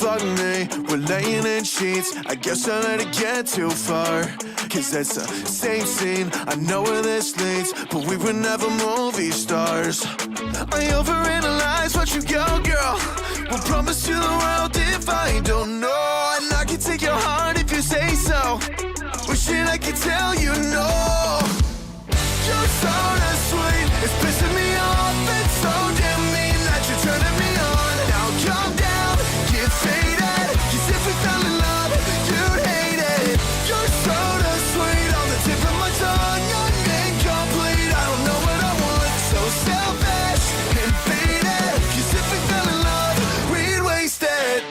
fuck me. We're laying in sheets, I guess I let it get too far. Cause it's the same scene, I know where this leads, but we were never movie stars. I overanalyze what you go, girl. We'll promise you the world if I don't know. And I can take your heart if you say so. Wishing I could tell you no. You're so damn sweet, it's pissing me off. It's so damn mean that you're turning me on. Now calm down, get faded. Cause if we fell in love, you'd hate it. You're so damn sweet, on the tip of my tongue. I'm incomplete, I don't know what I want. So selfish and faded. Cause if we fell in love, we'd waste it.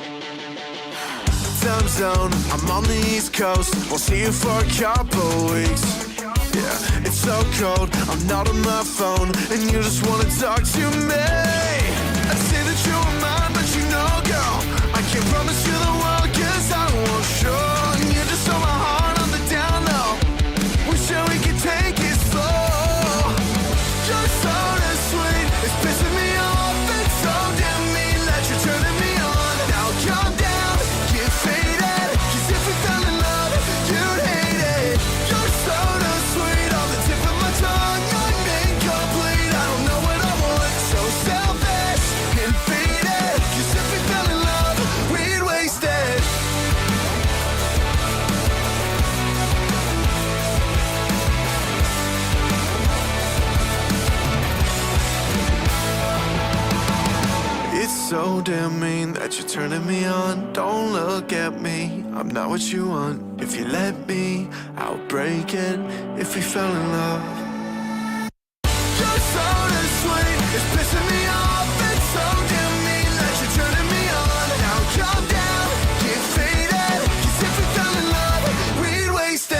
Time zone, I'm on the East Coast. We'll see you for a couple weeks. Yeah, it's so cold, I'm not on my phone, and you just wanna talk to me. I say that you are mine, but you know, girl, I can't promise you the world, cause I won't show. And you just hold my heart on the down low. Wish that we could take it slow. You're so damn sweet, it's pissing me off. It's so damn mean that you're turning me on. Now calm down, get faded. Cause if we fell in love, you'd hate it. You're so damn sweet, on the tip of my tongue. I'm incomplete, I don't know what I want. So selfish and faded. Cause if we fell in love, we'd waste it. It's so damn mean that you're turning me on. Don't look at me, I'm not what you want. If you let me, I'll break it. If we fell in love. You're so damn sweet, it's pissing me off. It's so damn mean that you're turning me on. Now calm down, get faded. Cause if we fell in love, we'd waste it.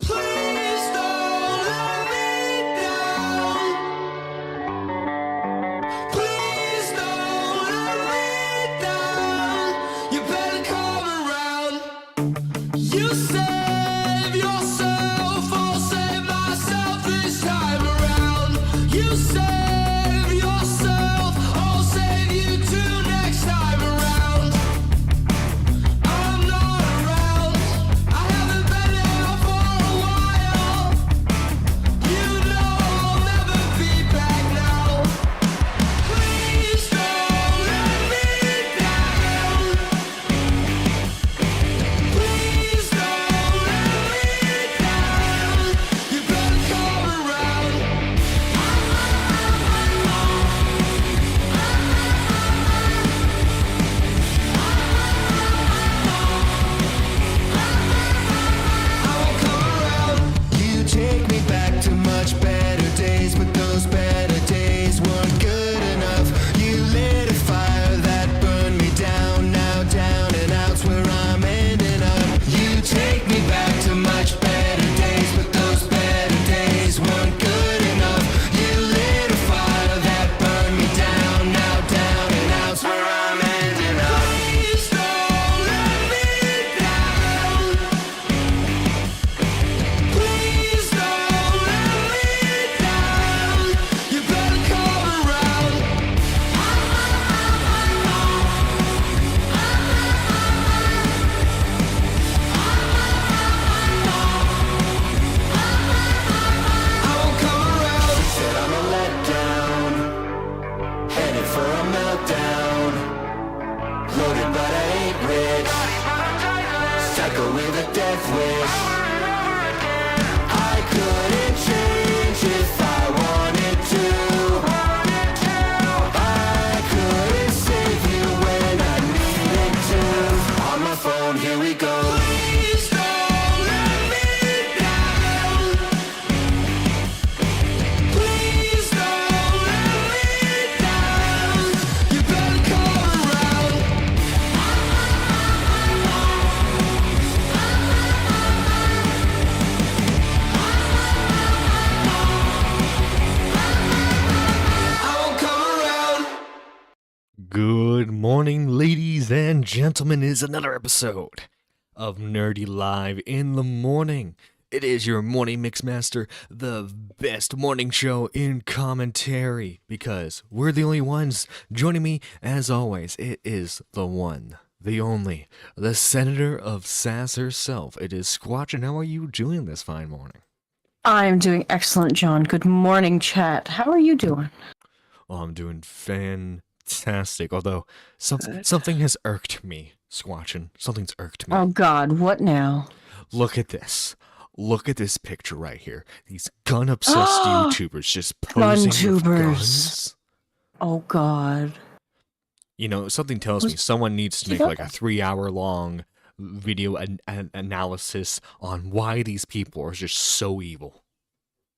Please don't let me down. Please don't let me down. You better come around. You save yourself, I'll save myself this time around. You save yourself, I'll save you too next time around. I'm not around, I haven't been here for a while. You know I'll never be back now. Please don't let me down. Please don't let me down. You better come around. I won't come around. You take me back to much better days, but those better days weren't good enough. You lit a fire that burned me down. Now down and out's where I'm ending up. You take me back to much better days, but those better days weren't good enough. You lit a fire that burned me down. Now down and out's where I'm ending up. Please don't let me down. Please don't let me down. You better come around. I won't come around. Said I'm a letdown, headed for a meltdown. Loaded but I ain't rich, psycho with a death wish. I couldn't change if I wanted to. I couldn't save you when I needed to. On my phone, here we go. Please don't let me down. Please don't let me down. You better come around. morning, ladies and gentlemen. It is another episode of Nerdy Live in the Morning. It is your morning mixmaster, the best morning show in commentary, because we're the only ones. Joining me, as always, it is the one, the only, the senator of sass herself. It is Squatch, and how are you doing this fine morning? I'm doing excellent, John. Good morning, chat. How are you doing? Oh, I'm doing fantastic, although something has irked me, Squatchin. Something's irked me. Oh God, what now? Look at this. Look at this picture right here. These gun-obsessed YouTubers just posing with guns. Oh God. You know, something tells me someone needs to make like a 3-hour-long video analysis on why these people are just so evil.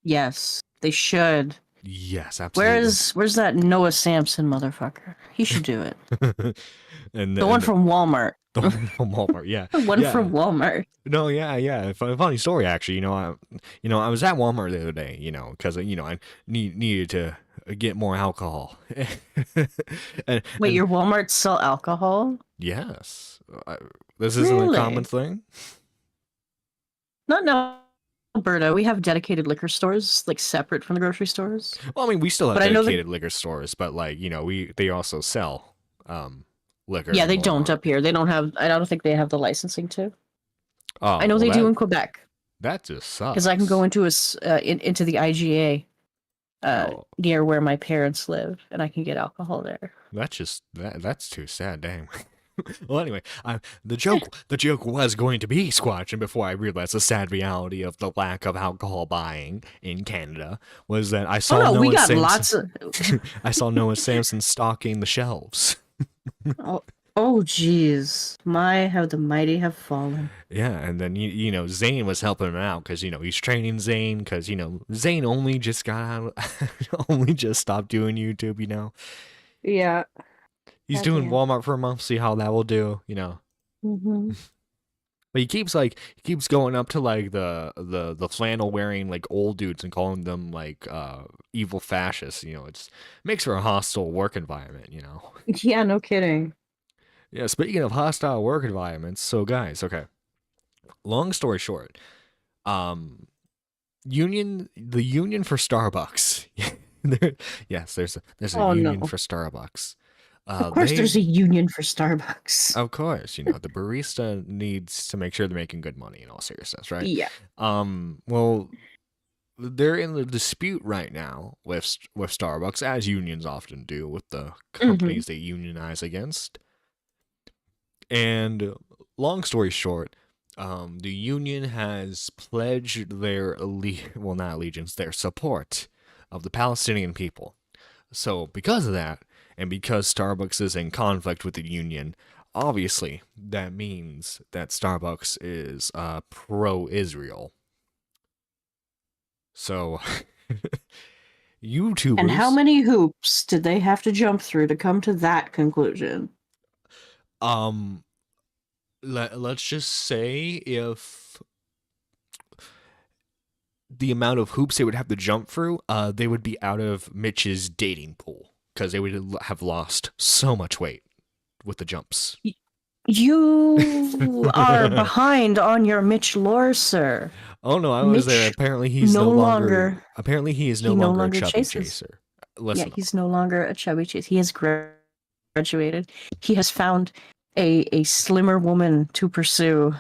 Yes, they should. Yes, absolutely. Where's that Noah Samson motherfucker? He should do it. and the one from Walmart. The one from Walmart, yeah. The one from Walmart. No, yeah. Funny story, actually. I was at Walmart the other day. Because I needed to get more alcohol. Wait, your Walmart sell alcohol? Yes. This isn't a common thing. Not now. Alberta, we have dedicated liquor stores, like separate from the grocery stores. Well, I mean, we still have dedicated liquor stores, but like, they also sell liquor. Yeah, they don't up here. They don't have. I don't think they have the licensing to. Oh, I know they do in Quebec. That just sucks. Because I can go into into the IGA near where my parents live, and I can get alcohol there. That's too sad. Dang. Well, anyway, the joke was going to be Squatch, and before I realized the sad reality of the lack of alcohol buying in Canada was that I saw I saw Noah Samson stocking the shelves. Oh, geez, how the mighty have fallen. Yeah, and then Zane was helping him out because he's training Zane because Zane only just stopped doing YouTube. Yeah. He's doing Walmart for a month, see how that will do, Mm-hmm. But he keeps going up to like the flannel wearing like old dudes and calling them like evil fascists. It makes for a hostile work environment. Yeah, no kidding. Yeah, speaking of hostile work environments, so guys, okay. Long story short, the union for Starbucks. Yes, there's a union for Starbucks. Of course, there's a union for Starbucks. Of course, the barista needs to make sure they're making good money in all seriousness, right? Yeah. Well, they're in the dispute right now with Starbucks, as unions often do with the companies they unionize against. And long story short, the union has pledged their their support of the Palestinian people. So because of that, and because Starbucks is in conflict with the union, obviously that means that Starbucks is pro-Israel. So, YouTubers... And how many hoops did they have to jump through to come to that conclusion? Let's just say if the amount of hoops they would have to jump through, they would be out of Mitch's dating pool. Because they would have lost so much weight with the jumps. You are behind on your Mitch lore, sir. Oh no, I was there. Apparently he's no longer. Apparently he is no longer a chubby chaser. Listen, he's no longer a chubby chaser. He has graduated. He has found a slimmer woman to pursue.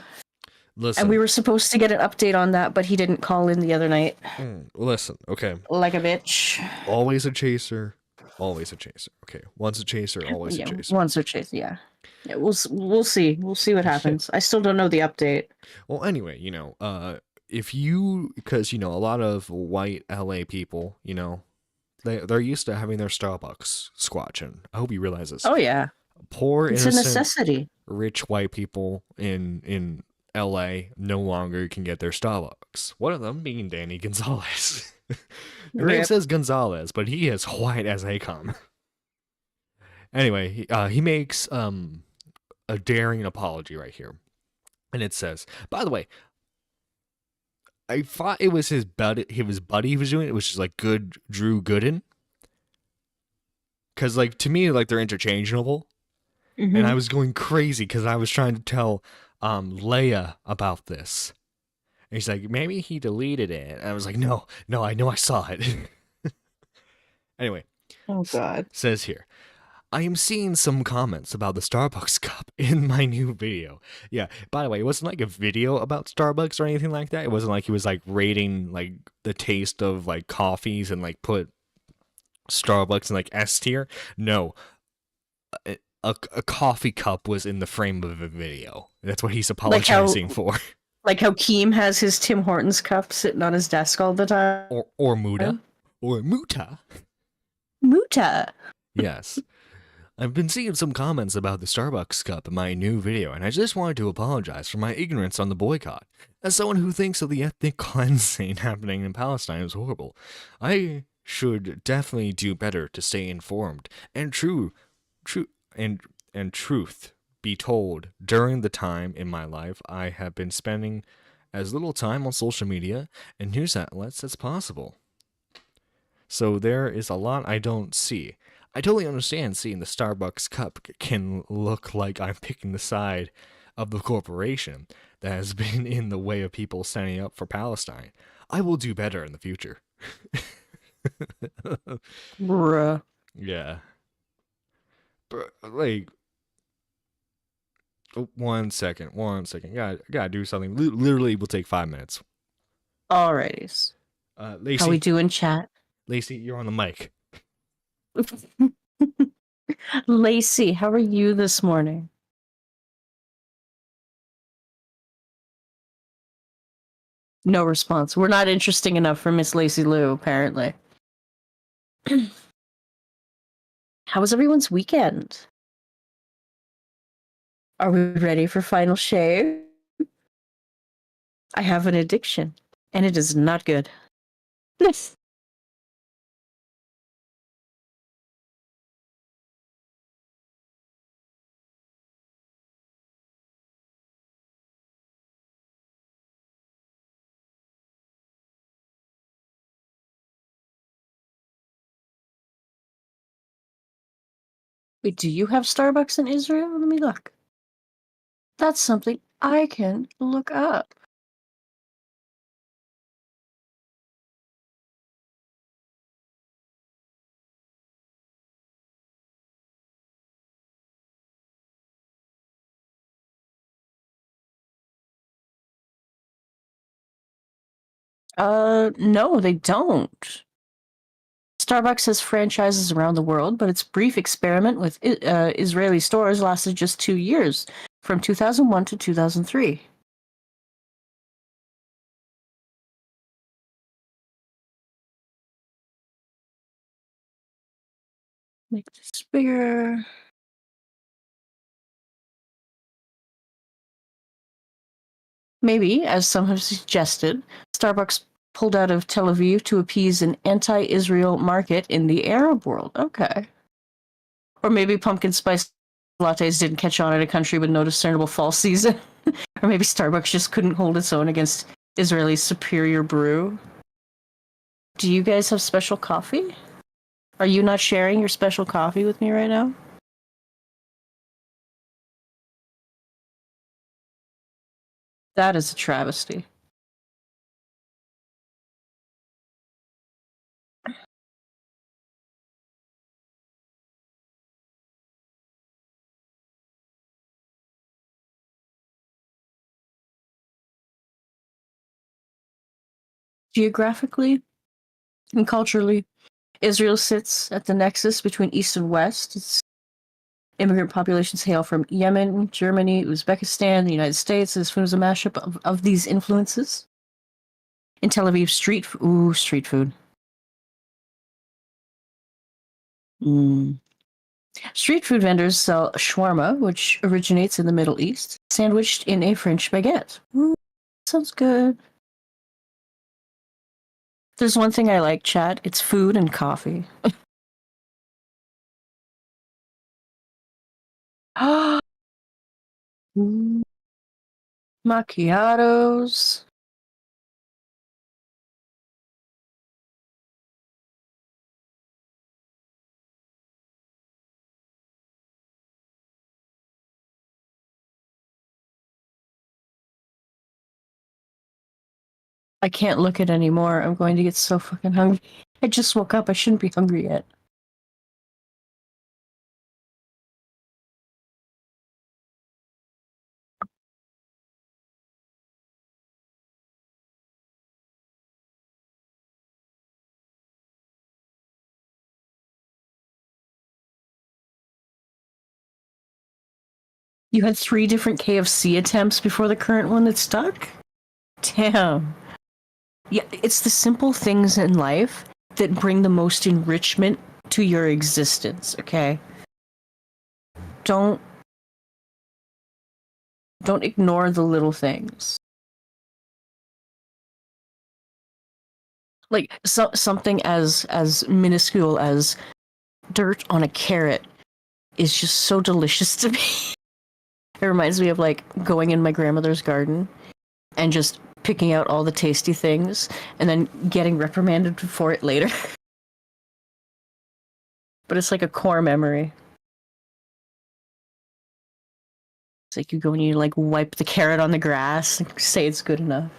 Listen. And we were supposed to get an update on that, but he didn't call in the other night. Listen, okay. Like a bitch. Always a chaser. Always a chaser. Okay, once a chaser, always a chaser. Once a chaser, yeah. We'll see. We'll see what happens. I still don't know the update. Well, anyway, because a lot of white LA people, they're used to having their Starbucks squatching. I hope you realize this. Oh yeah. Poor it's innocent, a necessity. Rich white people in LA no longer can get their Starbucks. One of them being Danny Gonzalez. Her name says Gonzalez, but he is white as they come. Anyway, he makes a daring apology right here. And it says, by the way, I thought it was his buddy he was doing it, which is like Drew Gooden. Because, like, to me, like, they're interchangeable. and I Mm-hmm. was going crazy because I was trying to tell Leia about this. And he's like, maybe he deleted it. And I was like, no, no, I know I saw it. Anyway, Oh God. says here, I am seeing some comments about the Starbucks cup in my new video. Yeah, by the way, it wasn't like a video about Starbucks or anything like that. It wasn't like he was like rating like the taste of like coffees and like put Starbucks in like S tier. No, a coffee cup was in the frame of a video. That's what he's Like how apologizing for. like how Keem has his Tim Hortons cup sitting on his desk all the time. Or Muta. Or Muta. Muta. Yes. I've been seeing some comments about the Starbucks cup in my new video, and I just wanted to apologize for my ignorance on the boycott. As someone who thinks that the ethnic cleansing happening in Palestine is horrible, I should definitely do better to stay informed and and truth be told. During the time in my life I have been spending as little time on social media and news outlets as possible. So there is a lot I don't see. I totally understand seeing the Starbucks cup can look like I'm picking the side of the corporation that has been in the way of people standing up for Palestine. I will do better in the future. Bruh. Yeah. But, like, oh, 1 second. Gotta do something. Literally will take 5 minutes. Alrighties. How we Lacey, doing, chat? Lacey, you're on the mic. Lacey, how are you this morning? No response. We're not interesting enough for Miss Lacey Lou, apparently. How was everyone's weekend? Are we ready for final shave? I have an addiction, and it is not good. Wait, do you have Starbucks in Israel? Let me look. That's something I can look up. No, they don't. Starbucks has franchises around the world, but its brief experiment with Israeli stores lasted just 2 years, from 2001 to 2003. Make this bigger. Maybe, as some have suggested, Starbucks pulled out of Tel Aviv to appease an anti-Israel market in the Arab world. Okay. Or maybe pumpkin spice lattes didn't catch on in a country with no discernible fall season. Or maybe Starbucks just couldn't hold its own against Israeli's superior brew. Do you guys have special coffee? Are you not sharing your special coffee with me right now? That is a travesty. Geographically and culturally, Israel sits at the nexus between East and West. Its immigrant populations hail from Yemen, Germany, Uzbekistan, the United States. This film is a mashup of these influences. In Tel Aviv, street food. Mm. Street food vendors sell shawarma, which originates in the Middle East, sandwiched in a French baguette. Ooh, sounds good. There's one thing I like, chat. It's food and coffee. Mm, macchiatos. I can't look at anymore. I'm going to get so fucking hungry. I just woke up. I shouldn't be hungry yet. You had 3 different KFC attempts before the current one that stuck? Damn. Yeah, it's the simple things in life that bring the most enrichment to your existence, okay? Don't ignore the little things. Like something as minuscule as dirt on a carrot is just so delicious to me. It reminds me of like going in my grandmother's garden and just picking out all the tasty things and then getting reprimanded for it later. But it's like a core memory. It's like you go and you like wipe the carrot on the grass and say it's good enough.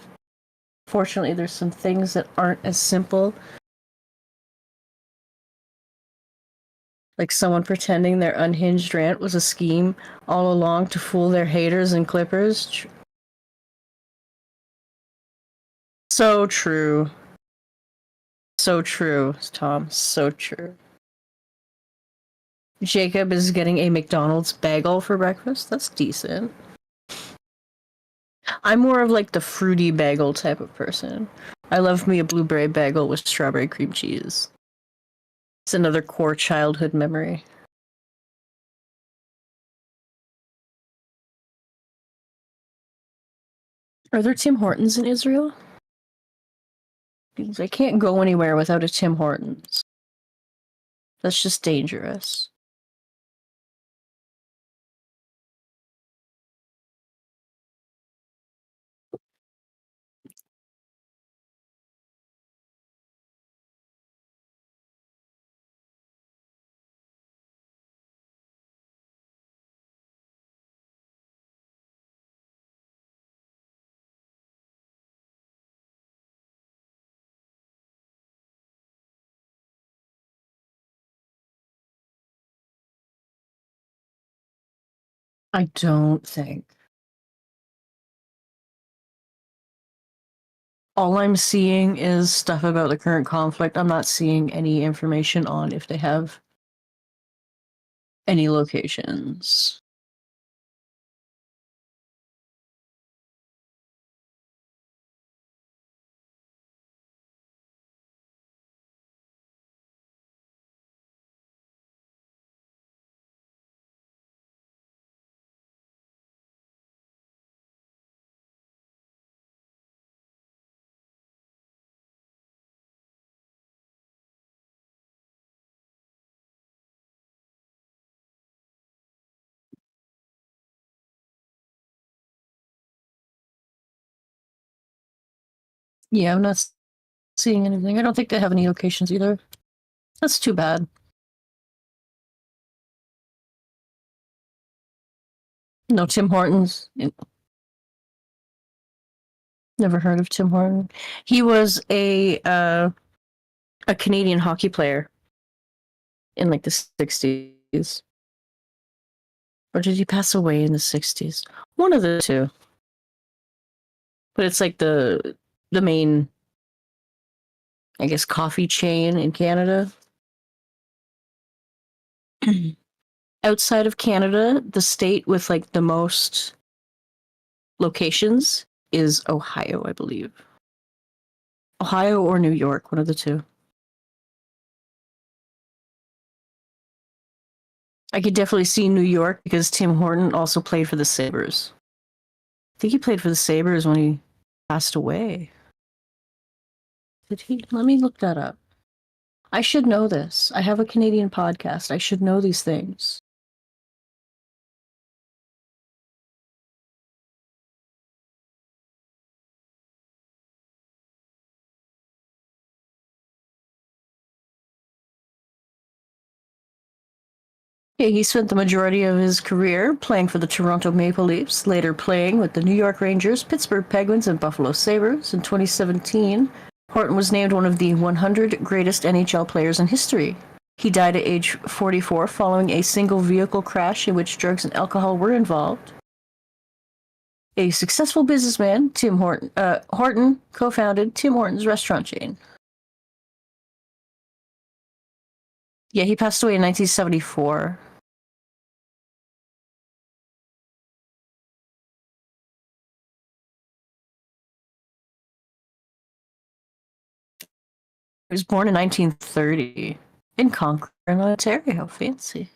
Fortunately, there's some things that aren't as simple. Like someone pretending their unhinged rant was a scheme all along to fool their haters and clippers. So true. So true, Tom. So true. Jacob is getting a McDonald's bagel for breakfast. That's decent. I'm more of like the fruity bagel type of person. I love me a blueberry bagel with strawberry cream cheese. It's another core childhood memory. Are there Tim Hortons in Israel? Because I can't go anywhere without a Tim Hortons. That's just dangerous. I don't think. All I'm seeing is stuff about the current conflict. I'm not seeing any information on if they have any locations. Yeah, I'm not seeing anything. I don't think they have any locations either. That's too bad. No Tim Hortons. Never heard of Tim Horton. He was a Canadian hockey player in like the 60s. Or did he pass away in the 60s? One of the two. But it's like the main, I guess, coffee chain in Canada. Outside of Canada, the state with like the most locations is Ohio, I believe. Ohio or New York, one of the two. I could definitely see New York because Tim Horton also played for the Sabres. I think he played for the Sabres when he passed away. Did he? Let me look that up. I should know this. I have a Canadian podcast. I should know these things. Yeah, he spent the majority of his career playing for the Toronto Maple Leafs, later playing with the New York Rangers, Pittsburgh Penguins, and Buffalo Sabres. In 2017, Horton was named one of the 100 greatest NHL players in history. He died at age 44 following a single vehicle crash in which drugs and alcohol were involved. A successful businessman, Horton co-founded Tim Hortons restaurant chain. Yeah, he passed away in 1974. He was born in 1930 in Concord, Ontario. Fancy.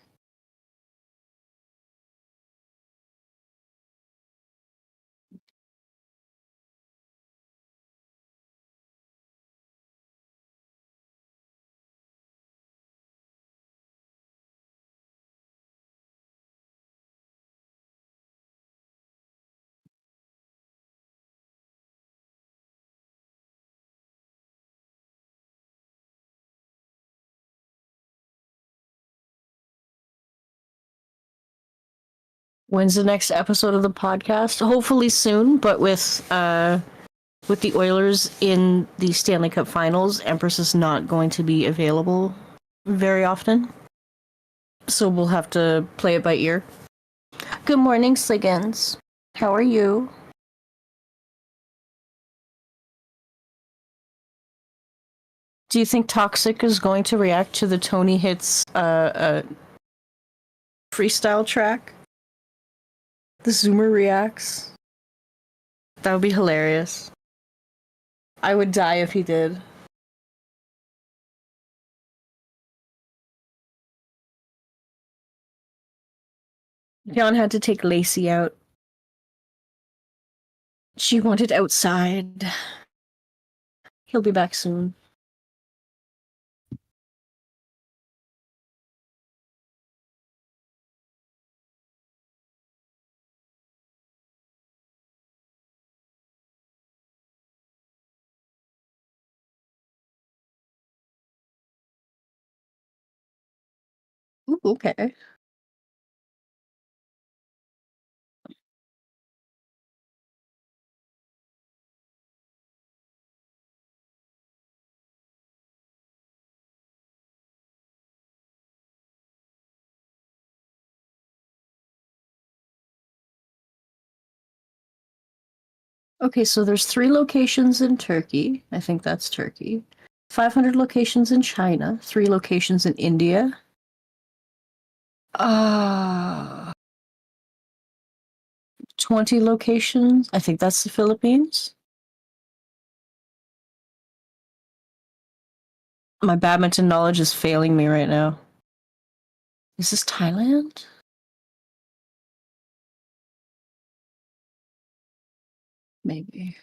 When's the next episode of the podcast? Hopefully soon, but with the Oilers in the Stanley Cup Finals, Empress is not going to be available very often. So we'll have to play it by ear. Good morning, Sliggins. How are you? Do you think Toxic is going to react to the Tony Hits freestyle track? The Zoomer reacts? That would be hilarious. I would die if he did. John had to take Lacey out. She wanted outside. He'll be back soon. Ooh, okay. Okay, so there's 3 locations in Turkey. I think that's Turkey. 500 locations in China, 3 locations in India. 20 locations. I think that's the Philippines. My badminton knowledge is failing me right now. Is this Thailand? Maybe.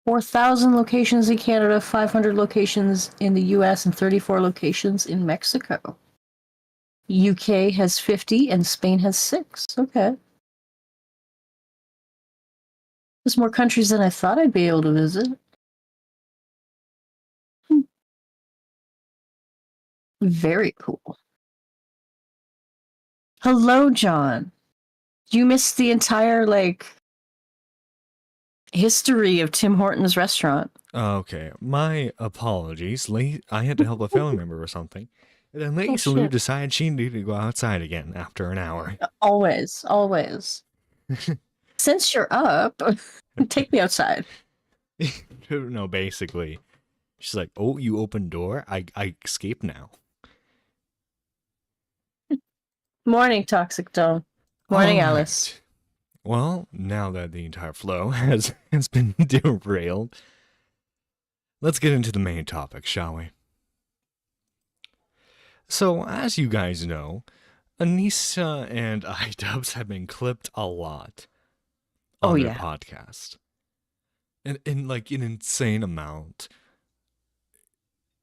$4,000 locations in Canada, 500 locations in the US, and 34 locations in Mexico. UK has 50 and Spain has 6. Okay. There's more countries than I thought I'd be able to visit. Very cool. Hello, John. You missed the entire, history of Tim Hortons restaurant. Okay, my apologies. I had to help a family member or something. And then Lacey shit. decided she needed to go outside again after an hour. Always, always. Since you're up, take me outside. No, basically. She's like, oh, you opened door? I escape now. Morning, Toxic Dome. Morning, All Alice. right. Well, now that the entire flow has been derailed, let's get into the main topic, shall we? So, as you guys know, Anisa and iDubbbz have been clipped a lot on their podcast. And like an insane amount.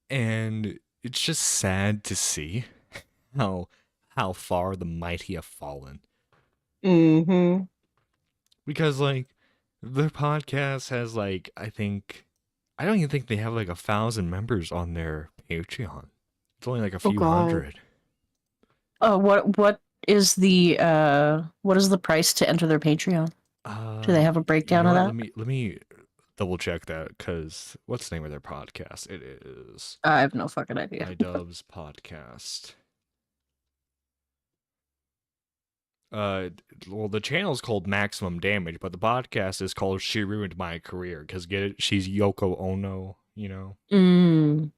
And it's just sad to see how far the mighty have fallen. Mm-hmm. Because like their podcast has like I don't even think they have like 1,000 members on their Patreon. It's only like a Oh few God. hundred. Oh, what is the price to enter their Patreon? Do they have a You breakdown know of what? that? Let me double check that because what's the name of their podcast? It is I have no fucking idea. iDubbbz podcast. Well, the channel's called Maximum Damage, but the podcast is called She Ruined My Career. Cause get it? She's Yoko Ono, you know. Mm.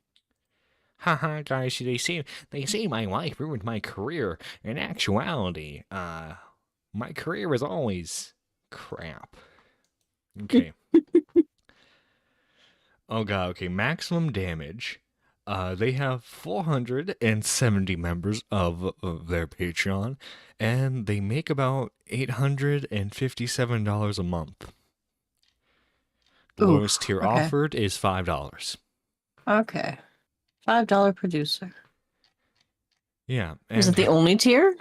Haha, guys, they say my wife ruined my career. In actuality, my career was always crap. Okay. Oh god, okay, Maximum Damage. They have 470 members of their Patreon, and they make about $857 a month. The Ooh, lowest tier okay. offered is $5. Okay. $5 producer. Yeah. Is it and the only tier?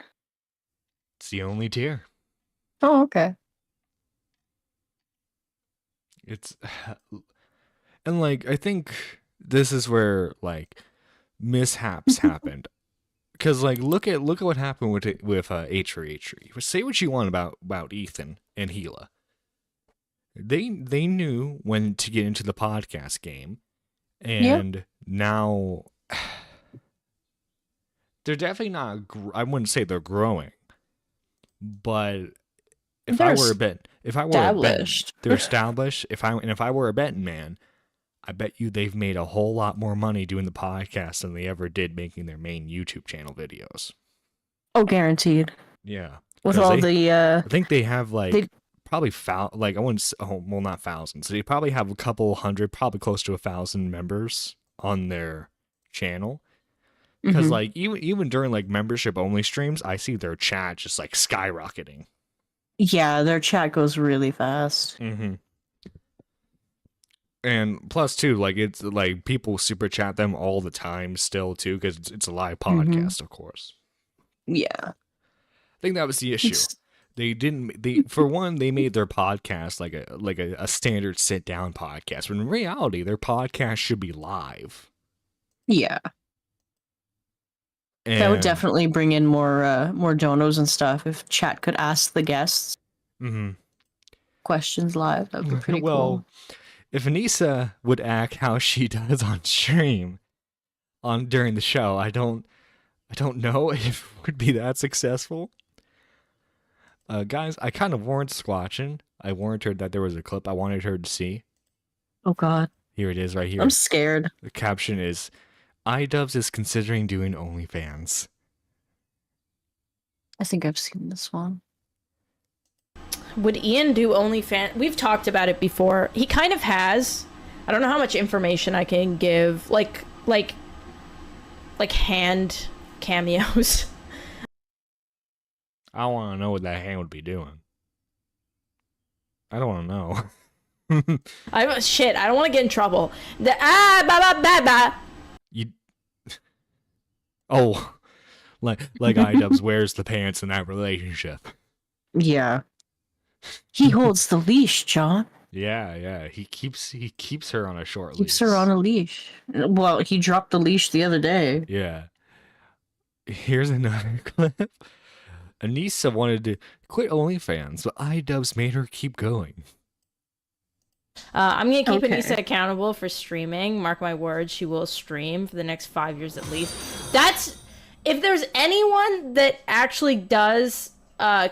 It's the only tier. Oh, okay. It's and like I think this is where like mishaps happened. Because like look at what happened with H3. Say what you want about Ethan and Gila. They knew when to get into the podcast game, and now they're definitely not. I wouldn't say they're growing, but if I were a betting established. they're established. If I were a betting man, I bet you they've made a whole lot more money doing the podcast than they ever did making their main YouTube channel videos. Oh, guaranteed. Yeah, With all I think they have like probably like I wouldn't well not thousands. They probably have a couple hundred, probably close to 1,000 members on their channel. Because like even during like membership only streams, I see their chat just like skyrocketing. Yeah, their chat goes really fast. Mm-hmm. And plus too, like it's like people super chat them all the time still too, because it's a live podcast, of course. Yeah, I think that was the issue. For one, they made their podcast like a standard sit down podcast, when in reality their podcast should be live. Yeah. And that would definitely bring in more donos and stuff if chat could ask the guests questions live. That would be pretty cool. If Anisa would act how she does on stream during the show, I don't know if it would be that successful. Guys, I kind of warned Squatchin. I warned her that there was a clip I wanted her to see. Oh God. Here it is right here. I'm scared. The caption is, iDubbbz is considering doing OnlyFans. I think I've seen this one. Would Ian do OnlyFans? We've talked about it before. He kind of has. I don't know how much information I can give. Like hand cameos. I want to know what that hand would be doing. I don't want to know. I don't want to get in trouble. Oh, like iDubbbz wears the pants in that relationship. Yeah. He holds the leash, John. Yeah. He keeps her on a short leash. Keeps her on a leash. Well, he dropped the leash the other day. Yeah. Here's another clip. Anisa wanted to quit OnlyFans, but iDubbbz made her keep going. I'm going to keep Anisa accountable for streaming. Mark my words, she will stream for the next 5 years at least. If there's anyone that actually does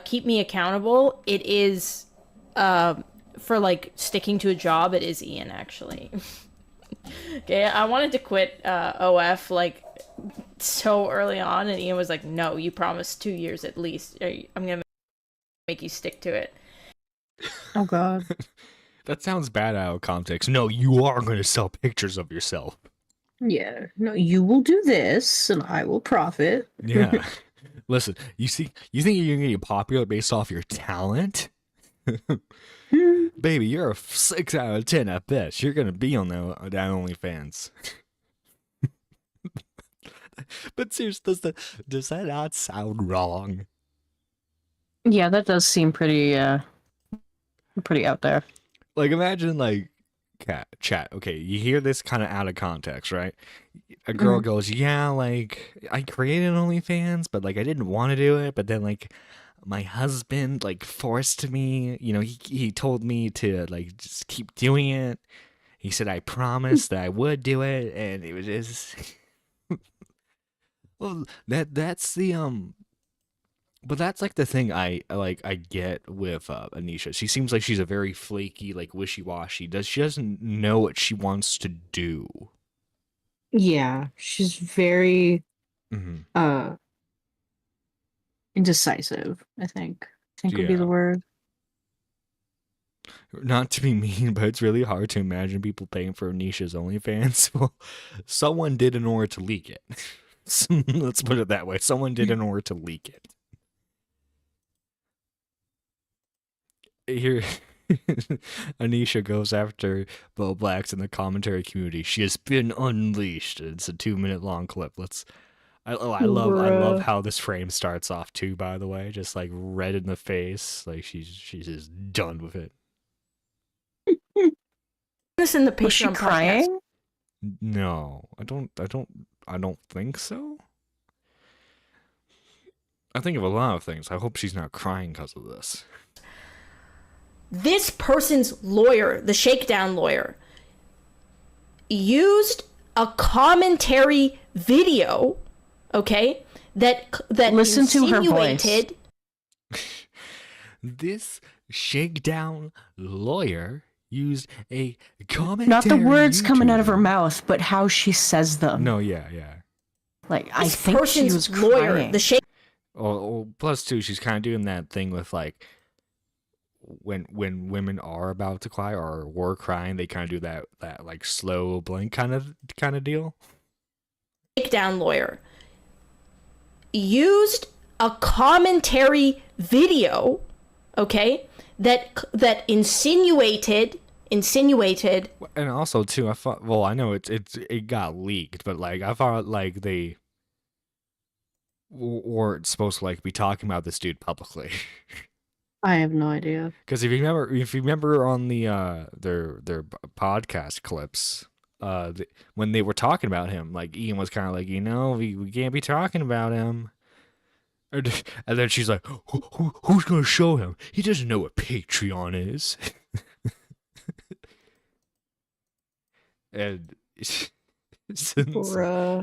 keep me accountable, it is for like sticking to a job, it is Ian, actually. Okay, I wanted to quit OF like so early on, and Ian was like, no, you promised 2 years at least. I'm going to make you stick to it. Oh God. That sounds bad out of context. No, you are going to sell pictures of yourself. Yeah. No, you will do this, and I will profit. Yeah. Listen, you think you're going to get popular based off your talent? Baby, you're a 6 out of 10 at best. You're going to be on that OnlyFans. But seriously, does that not sound wrong? Yeah, that does seem pretty Pretty out there. Like, imagine, like, chat. Okay, you hear this kind of out of context, right? A girl goes, yeah, like, I created OnlyFans, but, like, I didn't want to do it. But then, like, my husband, like, forced me. You know, he told me to, like, just keep doing it. He said I promised that I would do it, and it was just... Well, that's the but that's like the thing I get with Anisha. She seems like she's a very flaky, like wishy-washy. She doesn't know what she wants to do. Yeah, she's very Mm-hmm. indecisive, I think would be Yeah. the word. Not to be mean, but it's really hard to imagine people paying for Anisha's OnlyFans. Well, someone did in order to leak it. Let's put it that way. Someone did in order to leak it. Here, Anisha goes after Bo Blacks in the commentary community. She has been unleashed. It's a 2-minute long clip. I love how this frame starts off too. By the way, just like red in the face, like she's just done with it. This in the Was she Patreon podcast. crying? No, I don't think so. I think of a lot of things. I hope she's not crying because of this. This person's lawyer, the shakedown lawyer, used a commentary video, okay, that Listen to her voice. insinuated This shakedown lawyer used a commentary. Not the words coming out of YouTuber. her mouth, but how she says them. No, yeah. Like, I this think she person's was lawyer, crying. the shake. Oh, plus two, she's kind of doing that thing with like when women are about to cry or were crying, they kind of do that like slow blink kind of deal. Shakedown lawyer used a commentary video, okay, that insinuated. And also too, I thought. Well, I know it got leaked, but like I thought like they weren't supposed to like be talking about this dude publicly. I have no idea. Because if you remember on the their podcast clips, when they were talking about him, like Ian was kind of like, we can't be talking about him. And then she's like, who's gonna show him? He doesn't know what Patreon is. And since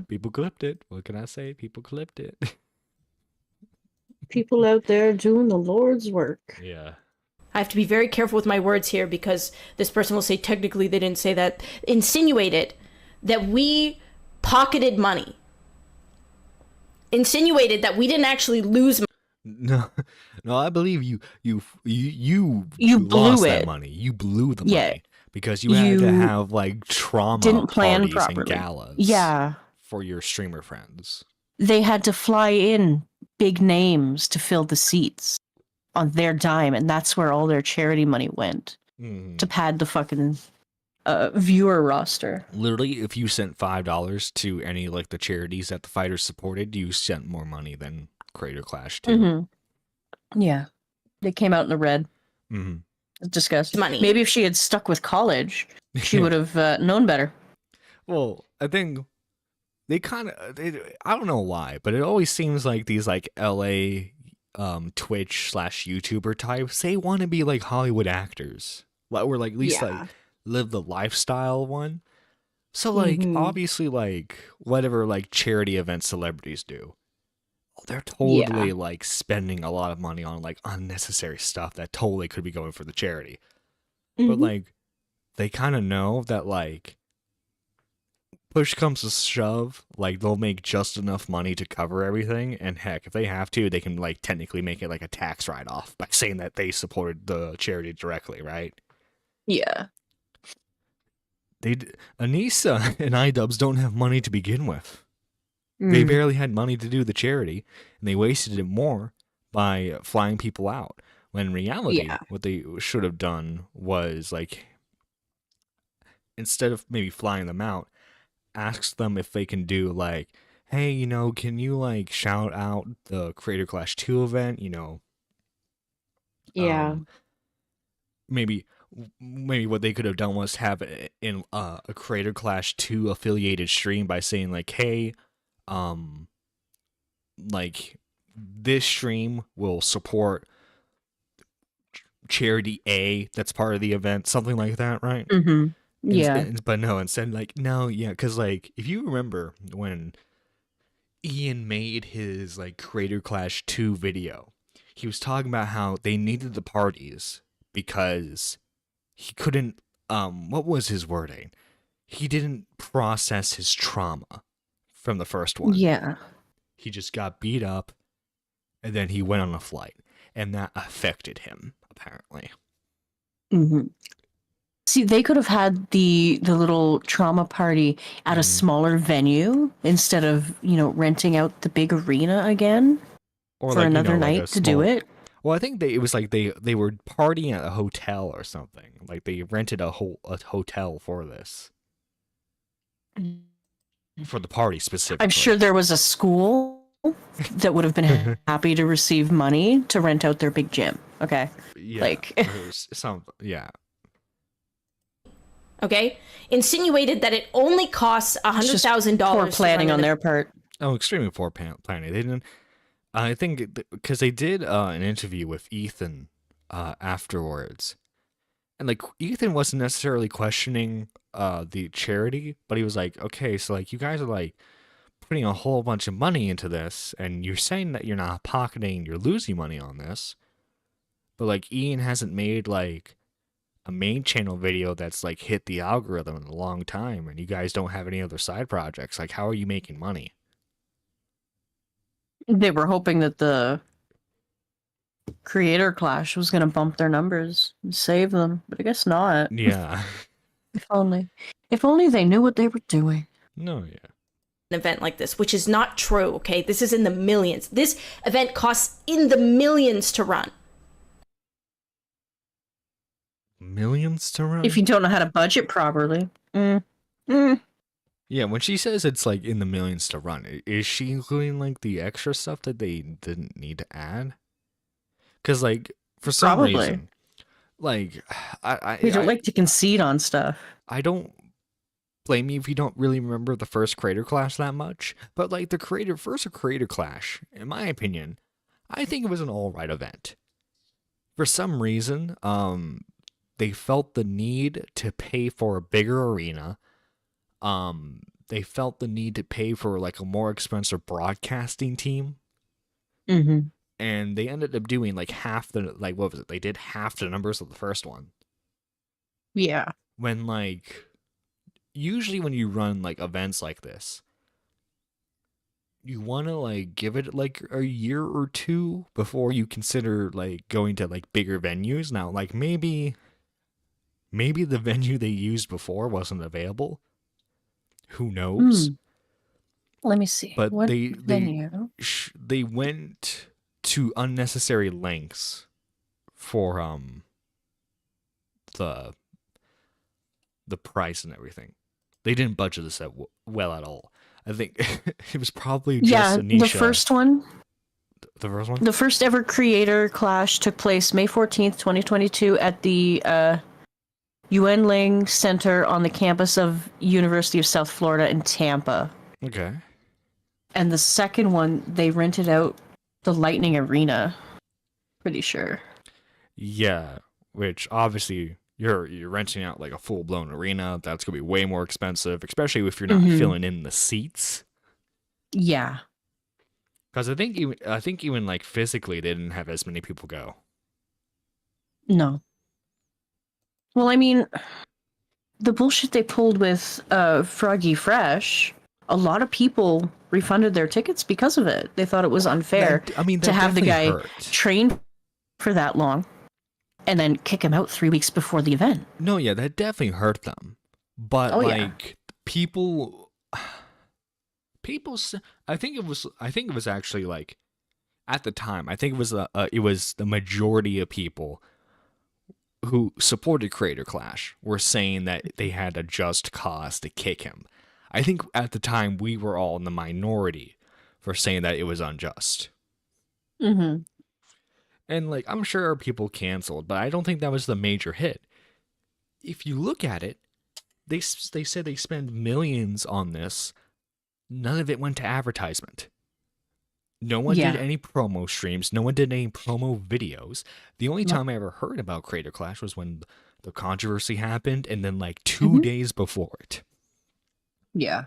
people clipped it, what can I say? People clipped it. People out there doing the Lord's work. Yeah. I have to be very careful with my words here because this person will say technically they didn't say that. Insinuated that we pocketed money. Insinuated that we didn't actually lose money. No, I believe you blew lost that it. money. You blew the Yeah. money because you had to have like trauma Didn't plan parties properly. and galas. Yeah. For your streamer friends. They had to fly in big names to fill the seats on their dime, and that's where all their charity money went to pad the fucking viewer roster. Literally, if you sent $5 to any like the charities that the fighters supported, you sent more money than Creator Clash too. Mm-hmm. Yeah, they came out in the red. Mm-hmm. It's disgusting. Money. Maybe if she had stuck with college, she would have known better. Well, I think they kind of, I don't know why, but it always seems like these like LA Twitch / YouTuber types, they want to be like Hollywood actors, or like at least like live the lifestyle one. So like obviously like whatever like charity events celebrities do, they're totally like spending a lot of money on like unnecessary stuff that totally could be going for the charity. But like they kind of know that like push comes to shove, like they'll make just enough money to cover everything, and heck, if they have to, they can like technically make it like a tax write-off by saying that they supported the charity directly, right? Yeah. Anisa and iDubbbz don't have money to begin with. They barely had money to do the charity, and they wasted it more by flying people out. When in reality, what they should have done was like, instead of maybe flying them out, ask them if they can do like, hey, can you like shout out the Creator Clash 2 event, maybe what they could have done was have in a Creator Clash 2 affiliated stream by saying like, hey, like this stream will support charity A that's part of the event, something like that, right? Mm-hmm. Yeah. But no, instead, like, no, yeah, because like if you remember when Ian made his like Creator Clash 2 video, he was talking about how they needed the parties because he couldn't what was his wording? He didn't process his trauma from the first one. Yeah. He just got beat up and then he went on a flight and that affected him apparently. Mm-hmm. See, they could have had the little trauma party at a smaller venue instead of, renting out the big arena again Or for like, another like night to do it. Well, I think it was like they were partying at a hotel or something. Like they rented a hotel for this. For the party specifically. I'm sure there was a school that would have been happy to receive money to rent out their big gym. Okay. Yeah. Like yeah. Okay, insinuated that it only costs $100,000. Poor planning on their part. Oh, extremely poor planning. They didn't. I think because they did an interview with Ethan afterwards, and like Ethan wasn't necessarily questioning the charity, but he was like, okay, so like you guys are like putting a whole bunch of money into this, and you're saying that you're not pocketing, you're losing money on this, but like Ian hasn't made like a main channel video that's like hit the algorithm in a long time, and you guys don't have any other side projects. Like, how are you making money? They were hoping that the Creator Clash was going to bump their numbers and save them, but I guess not. Yeah. If only they knew what they were doing. No, yeah. An event like this, which is not true, okay? This is in the millions. This event costs in the millions to run. Millions to run? If you don't know how to budget properly. Yeah, when she says it's like in the millions to run, is she including like the extra stuff that they didn't need to add? Because like for some reason, like we don't like to concede on stuff. I don't blame you if you don't really remember the first Creator Clash that much, but like the first Creator Clash, in my opinion, I think it was an alright event. For some reason, they felt the need to pay for a bigger arena. They felt the need to pay for like a more expensive broadcasting team. Mm-hmm. And they ended up doing like half the, like, what was it? They did half the numbers of the first one. Yeah. When like, usually when you run like events like this, you want to like give it like a year or two before you consider like going to like bigger venues. Now, like maybe the venue they used before wasn't available. Who knows? Let me see. But what they venue? they went to unnecessary lengths for the price and everything. They didn't budget this well at all. I think it was probably just Anisha. The first one. The first one? The first ever Creator Clash took place May 14th, 2022 at the UN Lang Center on the campus of University of South Florida in Tampa. Okay. And the second one, they rented out the Lightning Arena. Pretty sure. Yeah, which obviously you're renting out like a full-blown arena. That's going to be way more expensive, especially if you're not filling in the seats. Yeah. Because I think even like physically they didn't have as many people go. No. Well, I mean, the bullshit they pulled with Froggy Fresh, a lot of people refunded their tickets because of it. They thought it was unfair to have the guy train for that long and then kick him out 3 weeks before the event. No, yeah, that definitely hurt them. But people, I think it was actually like at the time, I think it was the majority of people who supported Creator Clash were saying that they had a just cause to kick him. I think at the time we were all in the minority for saying that it was unjust. Mm-hmm. And like, I'm sure people canceled, but I don't think that was the major hit. If you look at it, they said they spend millions on this. None of it went to advertisement. No one did any promo streams. No one did any promo videos. The only time I ever heard about Creator Clash was when the controversy happened, and then like 2 days before it. Yeah.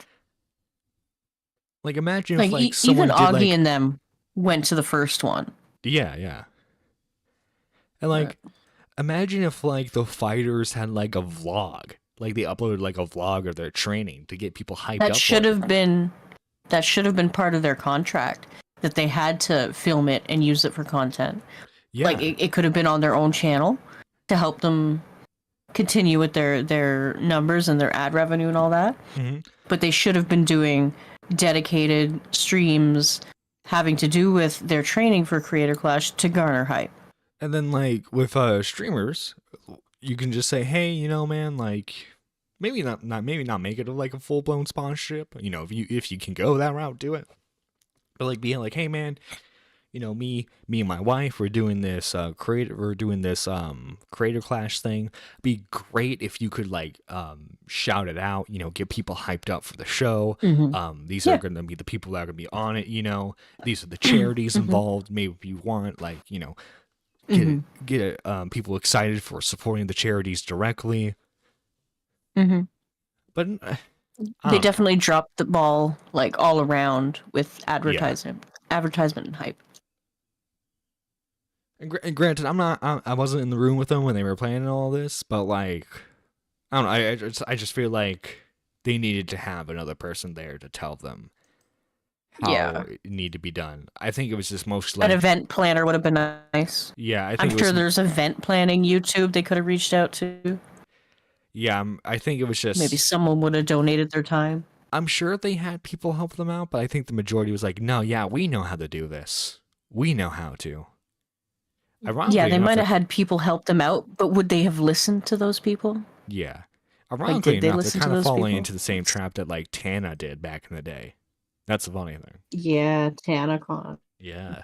Like, imagine if like someone even did, Augie like, and them went to the first one. Yeah. And like, imagine if like the fighters had like a vlog, like they uploaded like a vlog of their training to get people hyped up. That should have been part of their contract, that they had to film it and use it for content. Yeah. Like it could have been on their own channel to help them continue with their numbers and their ad revenue and all that. But they should have been doing dedicated streams having to do with their training for Creator Clash to garner hype. And then like with streamers, you can just say, hey, you know, man, like maybe not make it like a full blown sponsorship. You know, if you can go that route, do it. But like being like, hey man, you know, me and my wife, we're doing this Creator Clash thing. Be great if you could like shout it out, you know, get people hyped up for the show. These are going to be the people that are going to be on it, you know. These are the charities involved. Maybe if you want, like, you know, get people excited for supporting the charities directly. But they definitely dropped the ball like all around with advertisement and hype. And granted, I wasn't in the room with them when they were planning all this, but like, I don't know. I just feel like they needed to have another person there to tell them how it needed to be done. I think it was just mostly an event planner would have been nice. Yeah, I'm sure there's event planning YouTube they could have reached out to. Yeah, I think it was just maybe someone would have donated their time. I'm sure they had people help them out, but I think the majority was like, no, yeah, we know how to do this. We know how to. Ironically yeah, they enough, might have had people help them out, but would they have listened to those people? Yeah. Ironically did they enough, listen they're to kind of those falling people? into the same trap that like Tana did back in the day. That's the funny thing. Yeah, TanaCon. Yeah.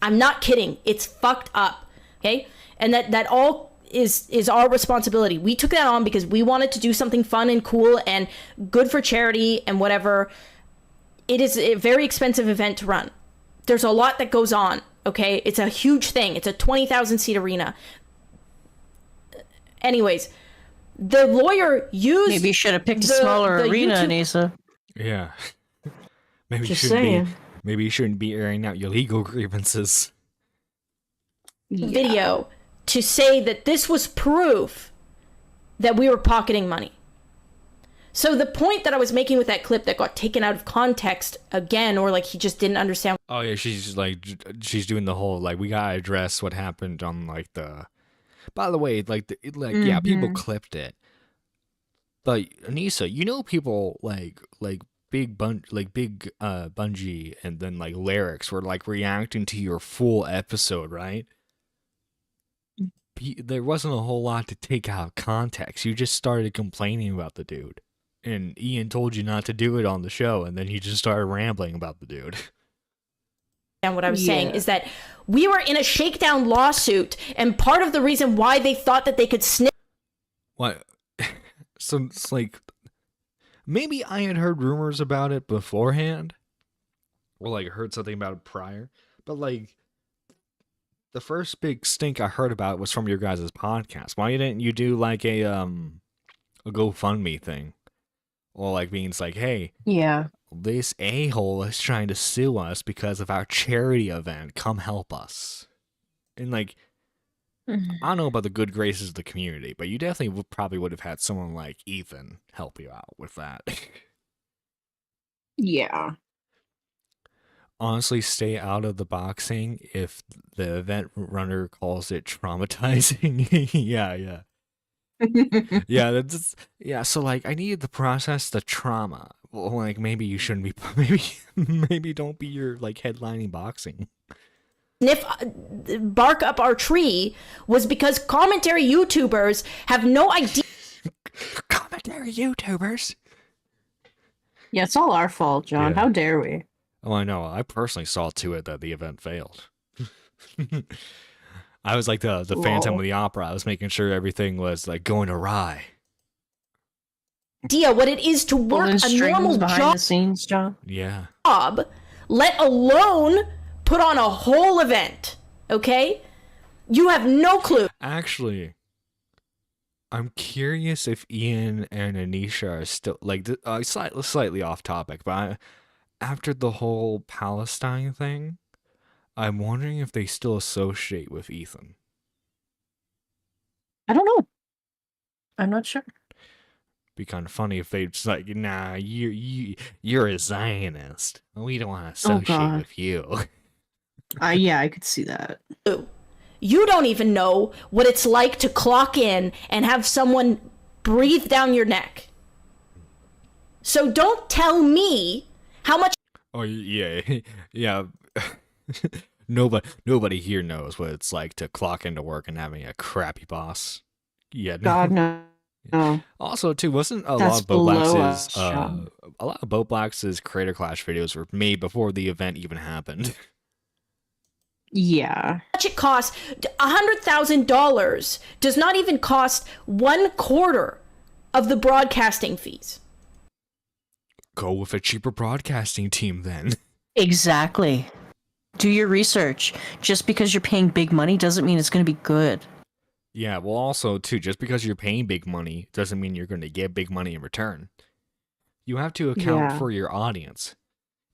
I'm not kidding. It's fucked up. Okay? And that all is our responsibility. We took that on because we wanted to do something fun and cool and good for charity and whatever. It is a very expensive event to run. There's a lot that goes on. Okay? It's a huge thing. It's a 20,000 seat arena. Anyways, the lawyer used... Maybe you should have picked a smaller arena, Anisa. Yeah. Maybe Just saying. Maybe you shouldn't be airing out your legal grievances. Video to say that this was proof that we were pocketing money. So the point that I was making with that clip that got taken out of context again, or like he just didn't understand. Oh yeah, she's she's doing the whole like we gotta address what happened on like the. By the way, like yeah, people clipped it. But Anisa, you know, people like big Bungie and then like Lyrics were like reacting to your full episode, right? There wasn't a whole lot to take out of context. You just started complaining about the dude. And Ian told you not to do it on the show, and then you just started rambling about the dude. And what I was saying is that we were in a shakedown lawsuit, and part of the reason why they thought that they could snip... What? So it's like... Maybe I had heard rumors about it beforehand. Or like heard something about it prior. But like... The first big stink I heard about was from your guys' podcast. Why didn't you do like a GoFundMe thing? Or like being like, hey, this a-hole is trying to sue us because of our charity event. Come help us. And like, I don't know about the good graces of the community, but you definitely probably would have had someone like Ethan help you out with that. Yeah. Honestly, stay out of the boxing if the event runner calls it traumatizing. yeah. Yeah, so like I needed to process the trauma. Well, like maybe you shouldn't be maybe don't be your like headlining boxing. Bark up our tree was because commentary YouTubers have no idea. Commentary YouTubers. Yeah, it's all our fault, John. Yeah. How dare we? Oh, I know. I personally saw to it that the event failed. I was like the Phantom of the Opera. I was making sure everything was like going awry. Idea what it is to work a normal behind job. the scenes, John. Yeah. Let alone put on a whole event. Okay? You have no clue. Actually, I'm curious if Ian and Anisha are still like slightly off topic, but after the whole Palestine thing, I'm wondering if they still associate with Ethan. I don't know. I'm not sure. Be kind of funny if they just like, nah, you're a Zionist. We don't want to associate with you. Yeah, I could see that. You don't even know what it's like to clock in and have someone breathe down your neck. So don't tell me how much. Oh yeah, yeah. Nobody here knows what it's like to clock into work and having a crappy boss. Yeah, God no. No. Also, too, wasn't a That's lot of Bo Blacks's Creator Clash videos were made before the event even happened. Yeah. Much it costs. $100,000 does not even cost 1/4 of the broadcasting fees. Go with a cheaper broadcasting team then. Exactly. Do your research. Just because you're paying big money doesn't mean it's going to be good. Yeah, well, also, too, just because you're paying big money doesn't mean you're going to get big money in return. You have to account for your audience.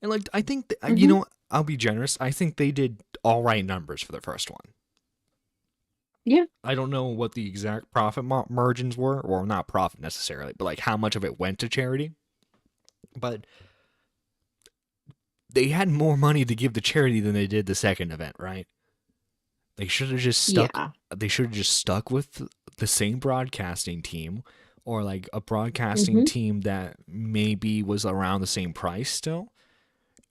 And, like, I think, you know, I'll be generous. I think they did all right numbers for the first one. Yeah. I don't know what the exact profit margins were, or not profit necessarily, but, like, how much of it went to charity. But they had more money to give to charity than they did the second event, right? They should have just stuck. Yeah. They should have just stuck with the same broadcasting team, or like a broadcasting team that maybe was around the same price still.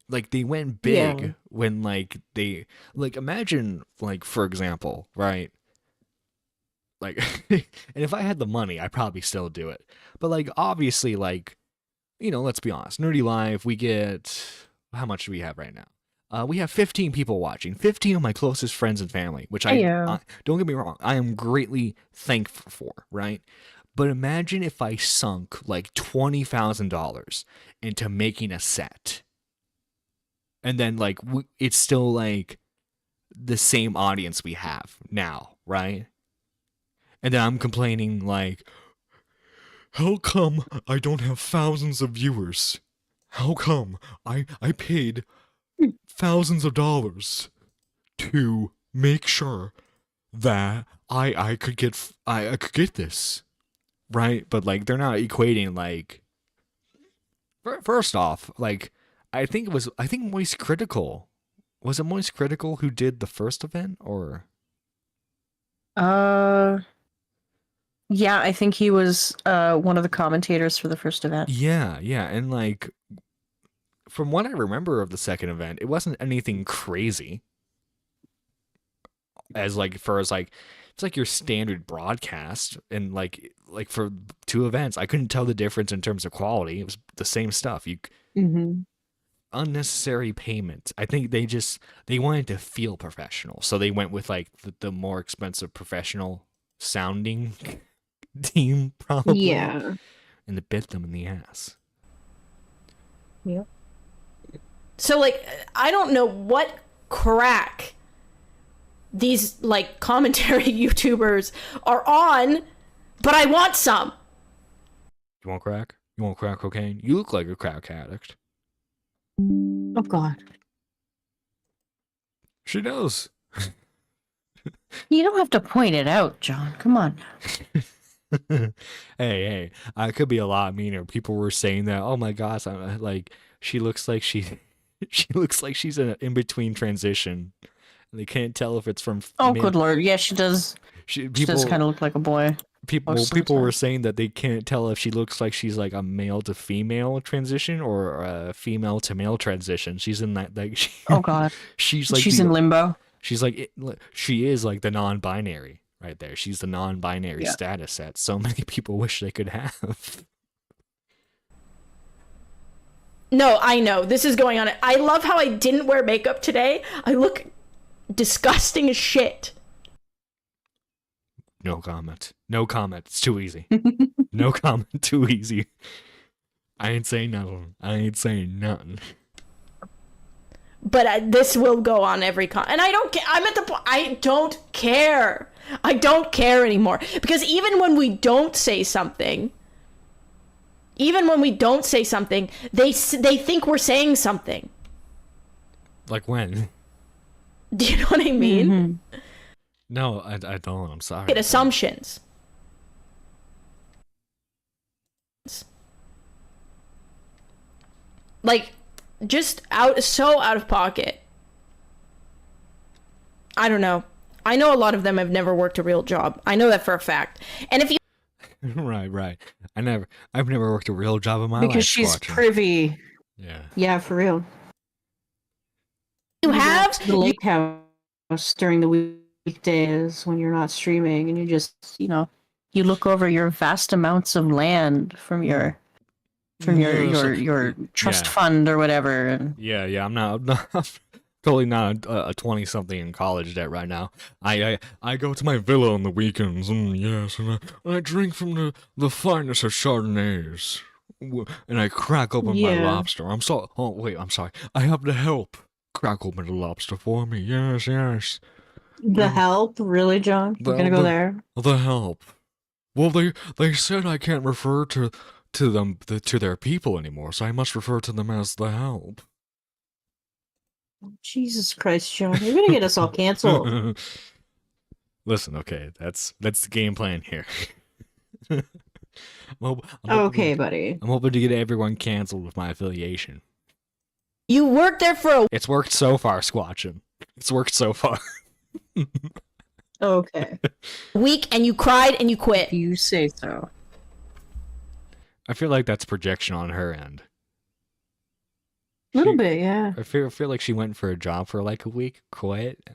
Like they went big when like they like imagine like for example, right? Like, and if I had the money, I'd probably still do it. But like obviously, like you know, let's be honest, Nerdy Live, we get how much do we have right now? We have 15 people watching, 15 of my closest friends and family, which I don't get me wrong, I am greatly thankful for, right? But imagine if I sunk like $20,000 into making a set. And then like it's still like the same audience we have now, right? And then I'm complaining like, how come I don't have thousands of viewers? How come I paid thousands of dollars to make sure that I could get this, right? But like they're not equating like. First off, like I think Moist Critical, was it Moist Critical who did the first event or? Yeah, I think he was one of the commentators for the first event. Yeah, and like from what I remember of the second event, it wasn't anything crazy. As like it's like your standard broadcast, and like for two events, I couldn't tell the difference in terms of quality. It was the same stuff. Unnecessary payment. I think they wanted to feel professional, so they went with like the more expensive professional sounding team, probably. Yeah, and it bit them in the ass. Yeah. So, like, I don't know what crack these, like, commentary YouTubers are on, but I want some. You want crack? You want crack cocaine? You look like a crack addict. Oh, God. She knows. You don't have to point it out, John. Come on. Hey, I could be a lot meaner. People were saying that, oh my gosh, I'm like, she looks like she's in an in-between transition. And they can't tell if it's from... Oh, good Lord. Yeah, she does. She does kind of look like a boy. People were saying that they can't tell if she looks like she's like a male to female transition or a female to male transition. She's in that... like. Oh, God. She's like... She's in limbo. She's like... she is like the non-binary right there. She's the non-binary status that so many people wish they could have. No, I know. This is going on. I love how I didn't wear makeup today. I look disgusting as shit. No comment. No comment. It's too easy. No comment. Too easy. I ain't saying nothing. I ain't saying nothing. But this will go on every and I don't care. I'm at the point. I don't care. I don't care anymore, because even when we don't say something, they think we're saying something. Like when? Do you know what I mean? Mm-hmm. No, I don't. I'm sorry. Get assumptions. Like, just so out of pocket. I don't know. I know a lot of them have never worked a real job. I know that for a fact. And if you Right. I've never worked a real job in my life. Because she's Squatcher. privy. Yeah. Yeah, for real. you go have to the lake house during the weekdays when you're not streaming, and you just, you look over your vast amounts of land from your trust fund or whatever. And Yeah. I'm not totally not a 20-something in college debt right now. I go to my villa on the weekends, and yes, and I drink from the finest of Chardonnays, and I crack open my lobster. I'm sorry. I have the help crack open the lobster for me. Yes. the help, really, John? We're gonna go there. The help. Well, they said I can't refer to them to their people anymore, so I must refer to them as the help. Jesus Christ, John, you're gonna get us all canceled. Listen, okay, that's the game plan here. Okay, buddy. I'm hoping to get everyone canceled with my affiliation. You worked there for It's worked so far, Squatchin. It's worked so far. Okay. a week and you cried and you quit. You say so. I feel like that's projection on her end. A little bit, yeah. I feel like she went for a job for like a week, quit.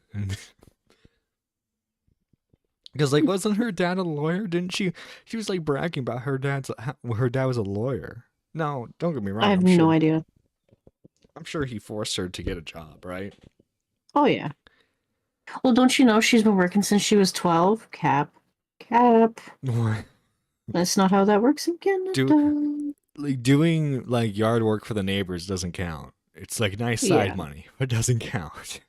Because like, wasn't her dad a lawyer? Didn't she? She was like bragging about her dad was a lawyer. No, don't get me wrong. I have no idea. I'm sure he forced her to get a job, right? Oh yeah. Well, don't you know she's been working since she was 12? Cap. That's not how that works in Canada. Like doing like yard work for the neighbors doesn't count. It's like nice side money, but doesn't count.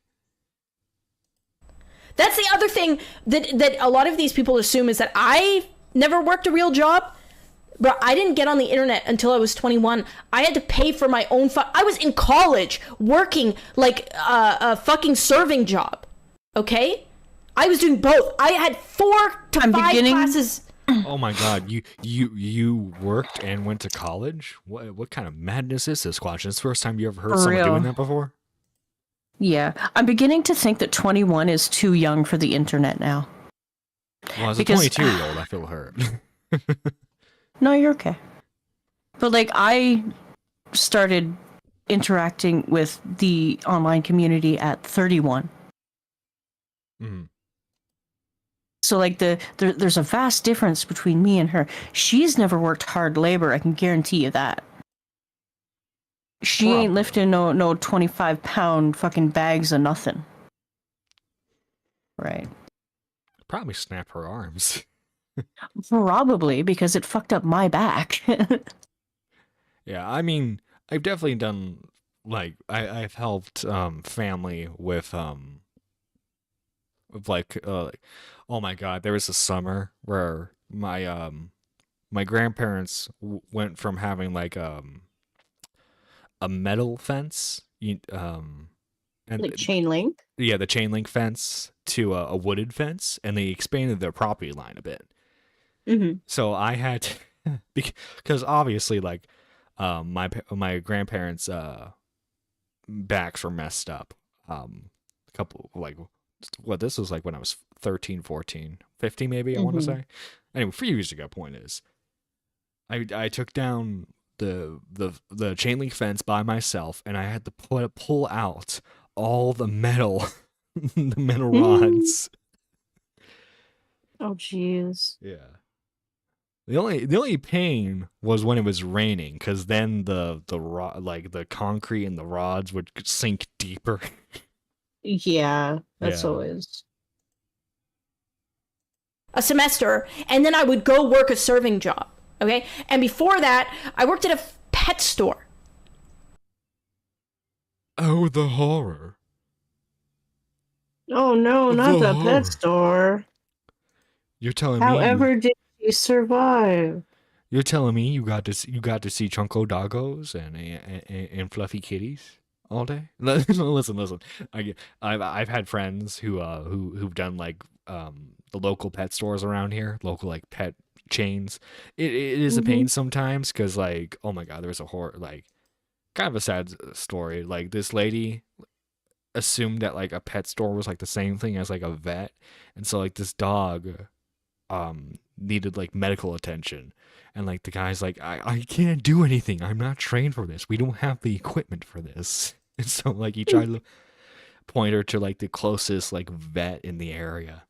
That's the other thing that a lot of these people assume, is that I never worked a real job. Bro, I didn't get on the internet until I was 21. I had to pay for my own I was in college working like a fucking serving job. Okay? I was doing both. I had 4 to 5 classes. Oh my god, you worked and went to college? What kind of madness is this, Squatch? It's the first time you ever heard someone doing that before? Yeah. I'm beginning to think that 21 is too young for the internet now. Well, as a 22-year-old, I feel hurt. No, you're okay. But like, I started interacting with the online community at 31. Mm-hmm. So like there's a vast difference between me and her. She's never worked hard labor, I can guarantee you that. She ain't lifting no 25-pound fucking bags of nothing. Right. Probably snap her arms. Probably, because it fucked up my back. Yeah, I mean, I've definitely done, like, I've helped family with oh my god, there was a summer where my my grandparents went from having like a metal fence, and Like chain link? Yeah, the chain link fence to a wooded fence, and they expanded their property line a bit. Mm-hmm. So I had to, because obviously, like, my grandparents' backs were messed up. A couple, like, this was like when I was 13, 14, 15 maybe, I want to say. Anyway, 3 years ago, point is, I took down the chain link fence by myself, and I had to pull out all the metal, the metal rods. Oh, jeez. Yeah. The only pain was when it was raining, because then the concrete and the rods would sink deeper. Yeah, that's Yeah. always. A semester, and then I would go work a serving job. Okay, and before that, I worked at a pet store. Oh, the horror. Oh no, not the horror. pet store. You're telling me However, did you survive? you're telling me you got to see chunko doggos and fluffy kitties all day? Listen. I've had friends who've done like the local pet stores around here, local like pet chains. It is a pain sometimes because like, oh my god, there's a horror like kind of a sad story. Like this lady assumed that like a pet store was like the same thing as like a vet, and so like this dog needed like medical attention, and like the guy's like, I can't do anything, I'm not trained for this, we don't have the equipment for this. And so like he tried to point her to like the closest like vet in the area.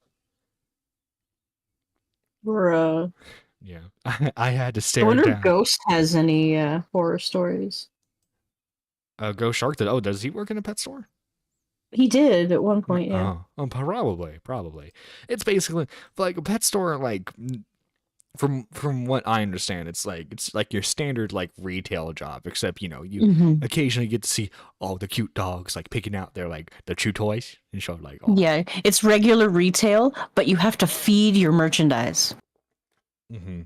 Bruh. Yeah. I had to I stare wonder down. if Ghost has any horror stories. Ghost Shark did. Oh, does he work in a pet store? He did at one point, yeah. Probably. It's basically like a pet store. Like from what I understand, it's like your standard like retail job, except you occasionally get to see all the cute dogs like picking out their like the chew toys and show like. Oh. Yeah, it's regular retail, but you have to feed your merchandise. Mm-hmm.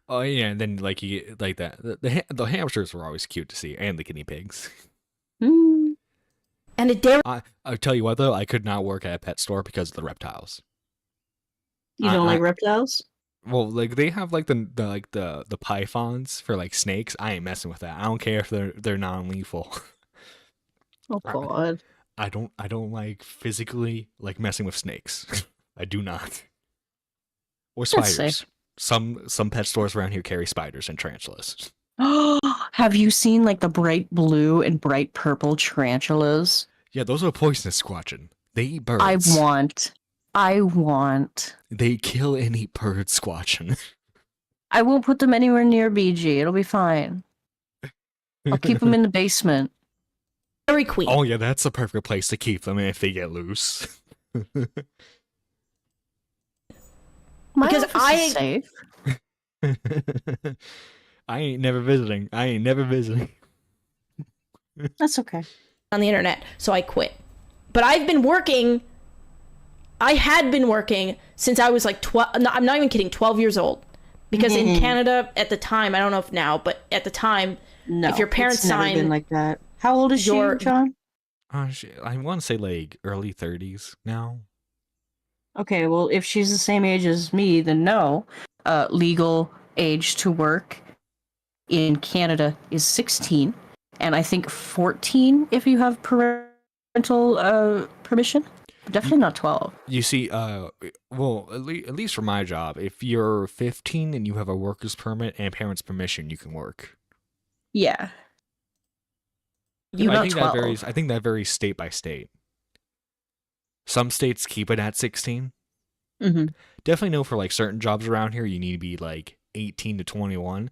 Oh yeah, and then like you get like that. The hamsters were always cute to see, and the guinea pigs. Mm. And a dairy. I'll tell you what though, I could not work at a pet store because of the reptiles. You don't like reptiles? Well, like they have like the pythons for like snakes. I ain't messing with that. I don't care if they're non-lethal. Oh god. I don't like physically like messing with snakes. I do not. Or That's spiders. safe. Some pet stores around here carry spiders and tarantulas. Have you seen like the bright blue and bright purple tarantulas? Yeah, those are poisonous, Squatchin. They eat birds. I want. They kill and eat birds, Squatchin. I won't put them anywhere near BG. It'll be fine. I'll keep them in the basement. Dairy Queen. Oh yeah, that's a perfect place to keep them if they get loose. My Because office is safe. I ain't never visiting. That's okay. On the internet, so I quit. But I had been working since I was like 12. No, I'm not even kidding, 12 years old. Because in Canada at the time, I don't know if now, but at the time, if your parents it's never sign been like that. How old is she, John? I want to say like early 30s now. Okay, well, if she's the same age as me, then no. Legal age to work in Canada is 16, and I think 14 if you have parental permission. Definitely not 12. You see, well, at least for my job, if you're 15 and you have a worker's permit and parents' permission, you can work. Yeah. I Not think 12. I think that varies state by state. Some states keep it at 16. Mm-hmm. Definitely know for like certain jobs around here, you need to be like 18 to 21.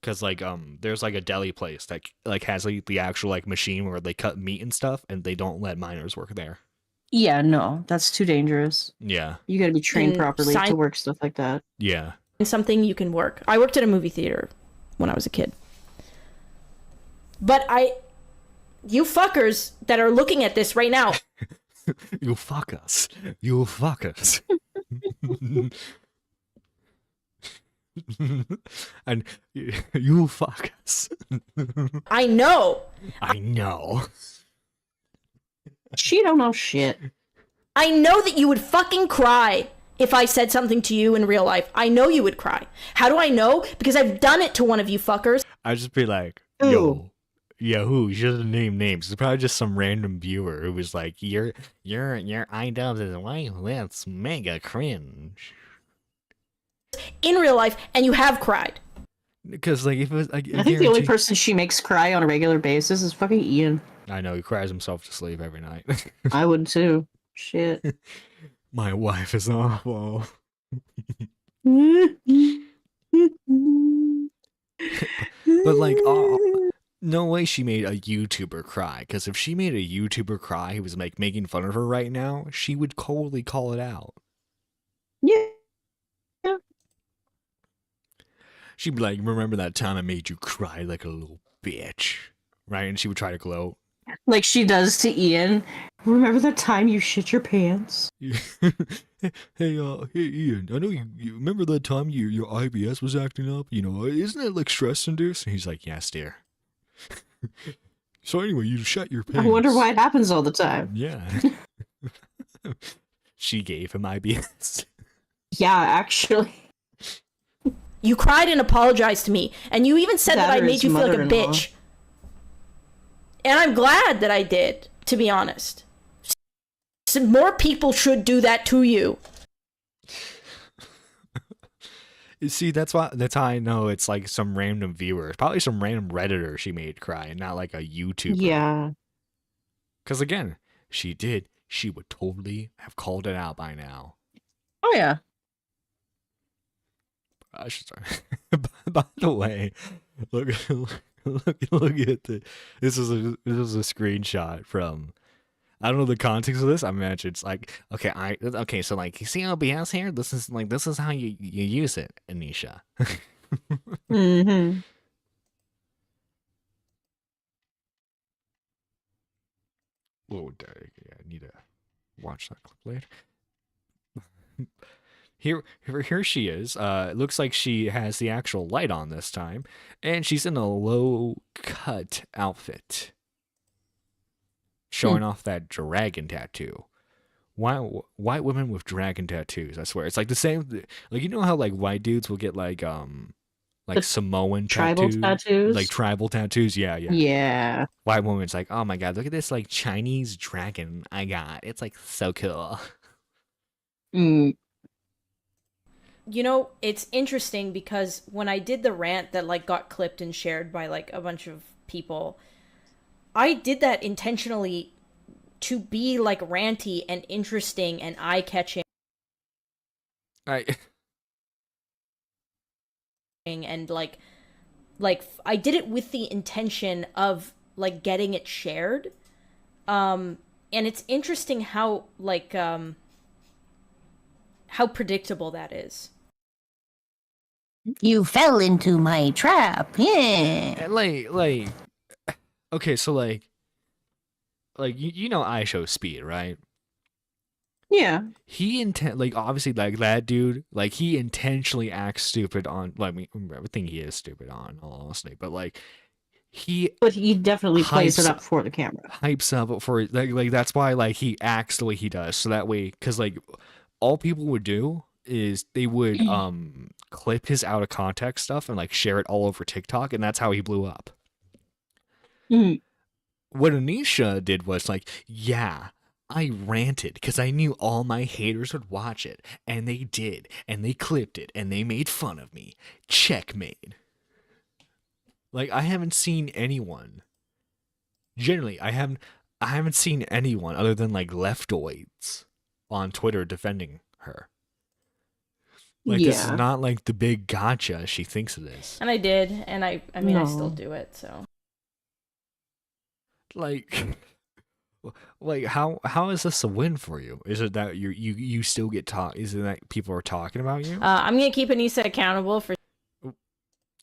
Cause like there's like a deli place that like has like the actual like machine where they cut meat and stuff, and they don't let minors work there. Yeah, no, that's too dangerous. Yeah. You got to be trained And properly to work stuff like that. Yeah. something you can work. I worked at a movie theater when I was a kid. But you fuckers that are looking at this right now. You fuck us. You fuck us. And you fuck us. I know. I know. She don't know shit. I know that you would fucking cry if I said something to you in real life. I know you would cry. How do I know? Because I've done it to one of you fuckers. I'd just be like, yo, who? You shouldn't name names. It's probably just some random viewer who was like, your iDubbbz is white. That's mega cringe. In real life, and you have cried. Because like if it was, I think the only person she makes cry on a regular basis is fucking Ian. I know, he cries himself to sleep every night. I would too. Shit. My wife is awful. But like No way she made a YouTuber cry, because if she made a YouTuber cry who was like making fun of her right now, she would totally call it out. Yeah. She'd be like, remember that time I made you cry like a little bitch, right? And she would try to gloat. Like she does to Ian. Remember the time you shit your pants? Hey Ian, I know you remember that time your IBS was acting up? You know, isn't it like stress induced? And he's like, yes, dear. So anyway, you shut your pants. I wonder why it happens all the time. Yeah. She gave him IBS. Yeah, actually. You cried and apologized to me, and you even said that I made you feel like a bitch. And I'm glad that I did, to be honest. So more people should do that to you. You see, that's how I know it's like some random viewer. It's probably some random Redditor she made cry, and not like a YouTuber. Yeah. Because again, she would totally have called it out by now. Oh yeah. I should start. By the way, look at this is a screenshot from, I don't know the context of this. I imagine it's like, okay, so like, you see OBS here? This is how you use it, Anisha. Mm-hmm. Oh, yeah, I need to watch that clip later. Here she is. It looks like she has the actual light on this time, and she's in a low-cut outfit, showing off that dragon tattoo. White women with dragon tattoos? I swear, it's like the same. Like, you know how like white dudes will get like Samoan tribal tattoos, like tribal tattoos. Yeah. White woman's like, oh my god, look at this like Chinese dragon I got. It's like so cool. Mm. You know, it's interesting because when I did the rant that like got clipped and shared by like a bunch of people, I did that intentionally to be like ranty and interesting and eye-catching. And like I did it with the intention of like getting it shared. And it's interesting how like how predictable that is. You fell into my trap. Yeah. Like okay, so like you know I show Speed, right? Yeah. He like obviously like that dude, like he intentionally acts stupid on, like, I mean, everything he is stupid on, honestly, but like but he definitely plays it up for the camera. Hypes up for like that's why like he acts the way he does, so that way, because like all people would do is they would clip his out of context stuff and like share it all over TikTok, and that's how he blew up. Mm. What Anisha did was like, yeah, I ranted because I knew all my haters would watch it, and they did, and they clipped it, and they made fun of me. Checkmate. Like, I haven't seen anyone. Generally, I haven't seen anyone other than like leftoids on Twitter defending her. Like, this is not like the big gotcha she thinks it is. And I did, and I mean, I still do it, so. Like how is this a win for you? Is it that you still get talk? Is it that people are talking about you? I'm gonna keep Anisa accountable for.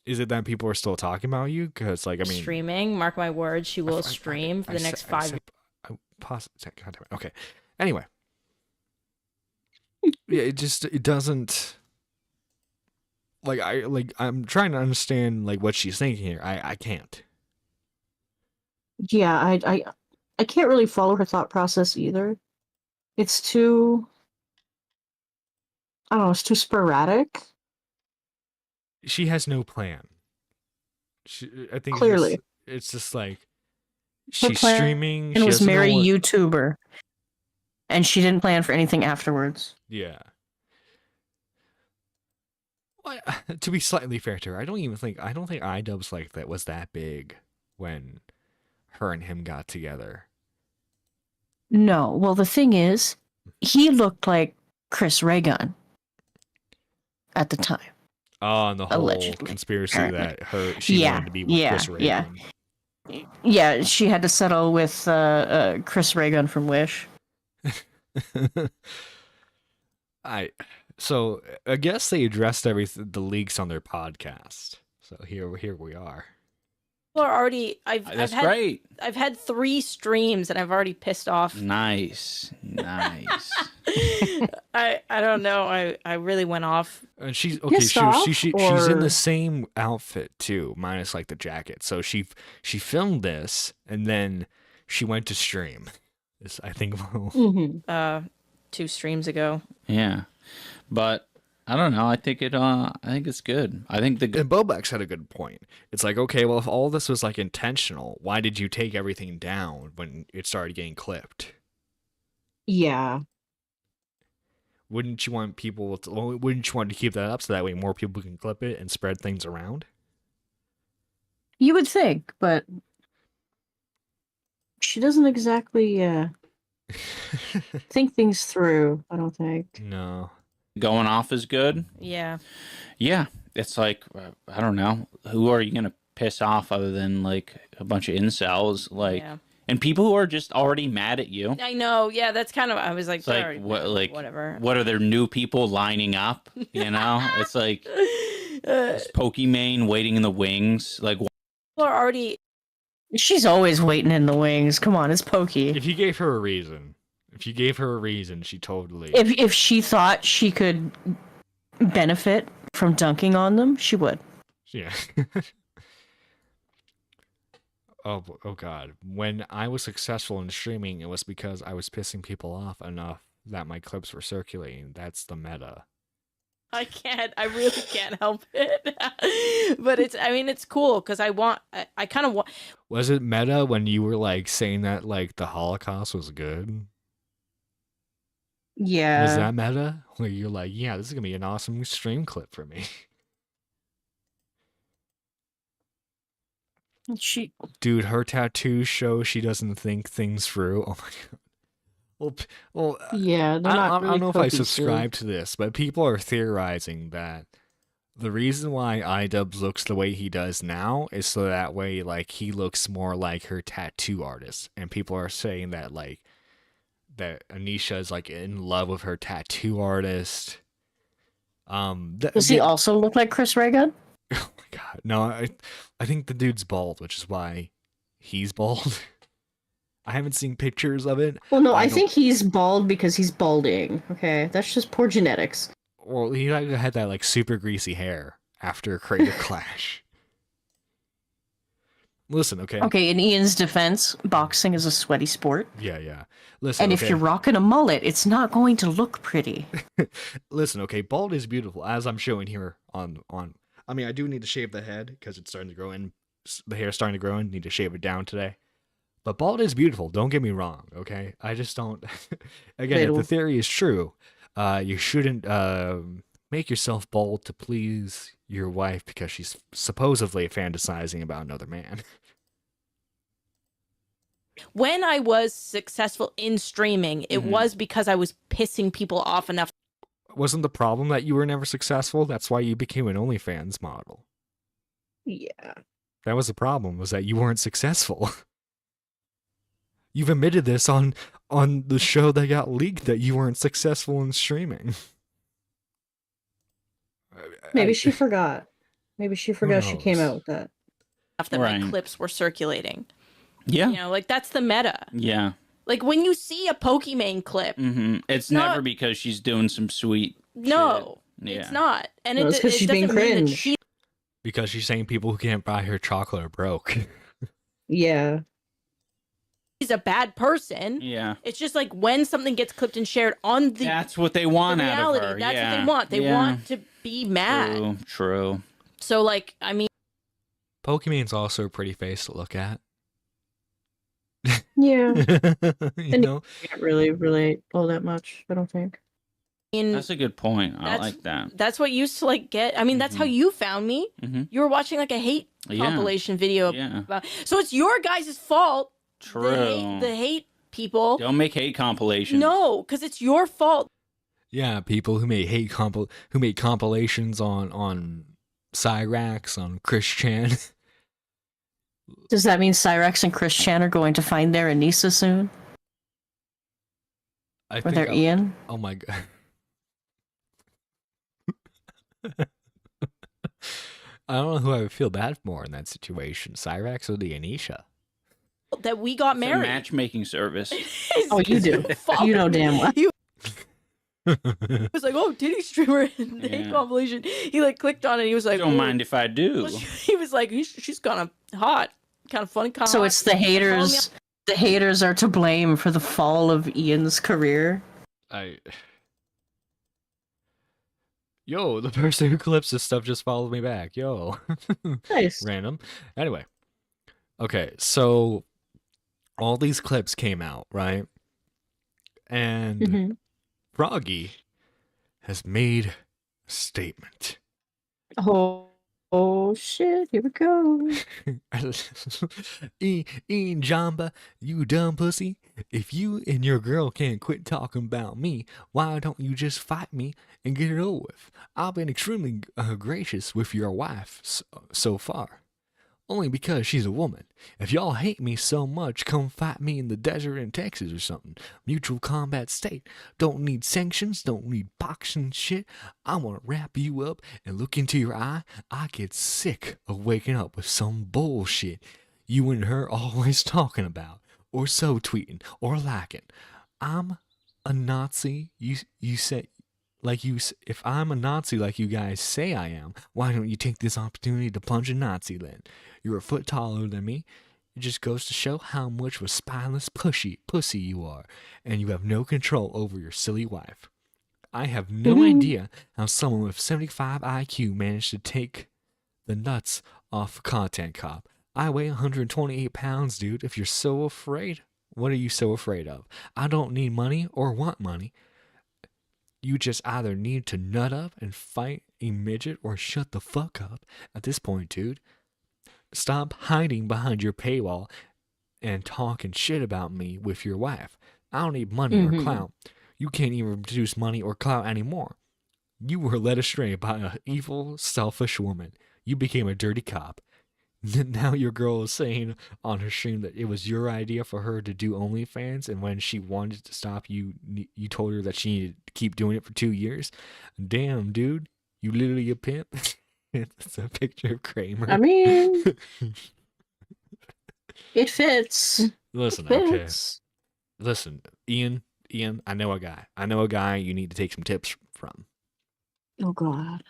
Is it that people are still talking about you? Because like, I mean, streaming. Mark my words, she will stream for the next 5 years. Okay. Anyway, yeah, it doesn't. Like I'm trying to understand like what she's thinking here. I can't. Yeah, I can't really follow her thought process either. It's too, I don't know, it's too sporadic. She has no plan. I think clearly it's just like she's streaming. And was marry YouTuber, and she didn't plan for anything afterwards. Yeah. Well, to be slightly fair to her, I don't think iDubbbz like that was that big when her and him got together. No, well, the thing is, he looked like Chris Ray-Gun at the time. Oh, and the whole Allegedly, conspiracy apparently. that she wanted to be with Chris Ray-Gun. Yeah, she had to settle with Chris Ray from Wish. So I guess they addressed the leaks on their podcast. So here we are. People are already. That's great. I've had 3 streams and I've already pissed off. Nice. I don't know. I really went off. And she's okay. She's in the same outfit too, minus like the jacket. So she filmed this and then she went to stream. This I think. 2 streams ago. Yeah, but I don't know. I think it's good. I think And Bobex had a good point. It's like, okay, well, if all this was like intentional, why did you take everything down when it started getting clipped? Yeah. Wouldn't you want to keep that up so that way more people can clip it and spread things around? You would think, but she doesn't exactly think things through, I don't think. No. going off is good. Yeah. Yeah, it's like I don't know, who are you gonna piss off other than like a bunch of incels, like, and people who are just already mad at you. I know. Yeah, that's kind of. I was like, what, whatever. What are there new people lining up? You know, it's like is Pokimane waiting in the wings. Like, people are already. She's always waiting in the wings. Come on, it's Pokey. If you gave her a reason, she totally. If she thought she could benefit from dunking on them, she would. Yeah. Oh God. When I was successful in streaming, it was because I was pissing people off enough that my clips were circulating. That's the meta. I really can't help it. But it's cool because I kind of want. Was it meta when you were like saying that like the Holocaust was good? Yeah. Was that meta? Where you're like, yeah, this is gonna be an awesome stream clip for me. Dude, her tattoos show she doesn't think things through. Oh my God. Well, yeah. I don't know if I subscribe to this, but people are theorizing that the reason why iDubbbz looks the way he does now is so that way, like, he looks more like her tattoo artist, and people are saying that like that Anisha is like in love with her tattoo artist. Does he also look like Chris Reagan? Oh my God, no! I think the dude's bald, which is why he's bald. I haven't seen pictures of it. Well, no, I think he's bald because he's balding. Okay, that's just poor genetics. Well, he had that like super greasy hair after Creative Clash. Listen, okay. Okay, in Ian's defense, boxing is a sweaty sport. Yeah. Listen, and if you're rocking a mullet, it's not going to look pretty. Listen, okay, bald is beautiful, as I'm showing here on. I mean, I do need to shave the head because it's starting to grow in. The hair's starting to grow in. Need to shave it down today. But bald is beautiful. Don't get me wrong, okay? I just don't. Again, if the theory is true, you shouldn't make yourself bald to please your wife because she's supposedly fantasizing about another man. When I was successful in streaming, it was because I was pissing people off enough. Wasn't the problem that you were never successful? That's why you became an OnlyFans model. Yeah. That was the problem, was that you weren't successful. You've admitted this on the show that got leaked that you weren't successful in streaming. Maybe she forgot. Maybe she forgot she came out with that. That my clips were circulating. Yeah. You know, like that's the meta. Yeah. Like when you see a Pokimane clip, it's never because she's doing some sweet no, shit. Yeah. It's not. And it's because she's being cringe. Because she's saying people who can't buy her chocolate are broke. Yeah. She's a bad person. Yeah. It's just like when something gets clipped and shared on the that's what they want reality, out of her. that's what they want. They want to be mad. True. So like, I mean, Pokimane's also a pretty face to look at. Yeah. You know? Can't really relate all that much, I don't think. That's a good point. I like that. That's what used to like get. I mean, that's how you found me. You were watching like a hate compilation video. About, so it's your guys' fault. True. The hate people. Don't make hate compilations. No, because it's your fault. Yeah, people who made who made compilations on Cyrax, on Chris Chan. Does that mean Cyrex and Chris Chan are going to find their Anisa soon? I Or think their Ian? Oh my god. I don't know who I would feel bad for in that situation, Cyrax or the Anisha. That we got It's a married. matchmaking service. Oh, you do. You know damn well. He was like, "Oh, titty streamer name compilation." He like clicked on it. And he was like, Don't mind if I do. He was like, "She's kind of hot, kind of funny." So it's the haters. The haters are to blame for the fall of Ian's career. Yo, the person who clips this stuff just followed me back. Yo. Nice. Random. Anyway. Okay, so all these clips came out, right? And Froggy has made a statement. Oh shit, here we go. Ian Jamba, you dumb pussy. If you and your girl can't quit talking about me, why don't you just fight me and get it over with? I've been extremely gracious with your wife so far. Only because she's a woman. If y'all hate me so much, come fight me in the desert in Texas or something. Mutual combat state. Don't need sanctions, don't need boxing shit. I want to wrap you up and look into your eye. I get sick of waking up with some bullshit you and her always talking about, or so tweeting, or liking. I'm a Nazi, you say. If I'm a Nazi like you guys say I am, why don't you take this opportunity to punch a Nazi then? You're a foot taller than me. It just goes to show how much of a spineless pussy you are, and you have no control over your silly wife. I have no idea how someone with 75 IQ managed to take the nuts off Content Cop. I weigh 128 pounds, dude. If you're so afraid, what are you so afraid of? I don't need money or want money. You just either need to nut up and fight a midget or shut the fuck up at this point, dude. Stop hiding behind your paywall and talking shit about me with your wife. I don't need money or clout. You can't even produce money or clout anymore. You were led astray by an evil, selfish woman. You became a dirty cop. Now your girl is saying on her stream that it was your idea for her to do OnlyFans, and when she wanted to stop, you told her that she needed to keep doing it for 2 years. Damn, dude, you literally a pimp. It's a picture of Kramer. I mean, it fits. Listen, It fits. okay. Listen, Ian, I know a guy. I know a guy you need to take some tips from. Oh God.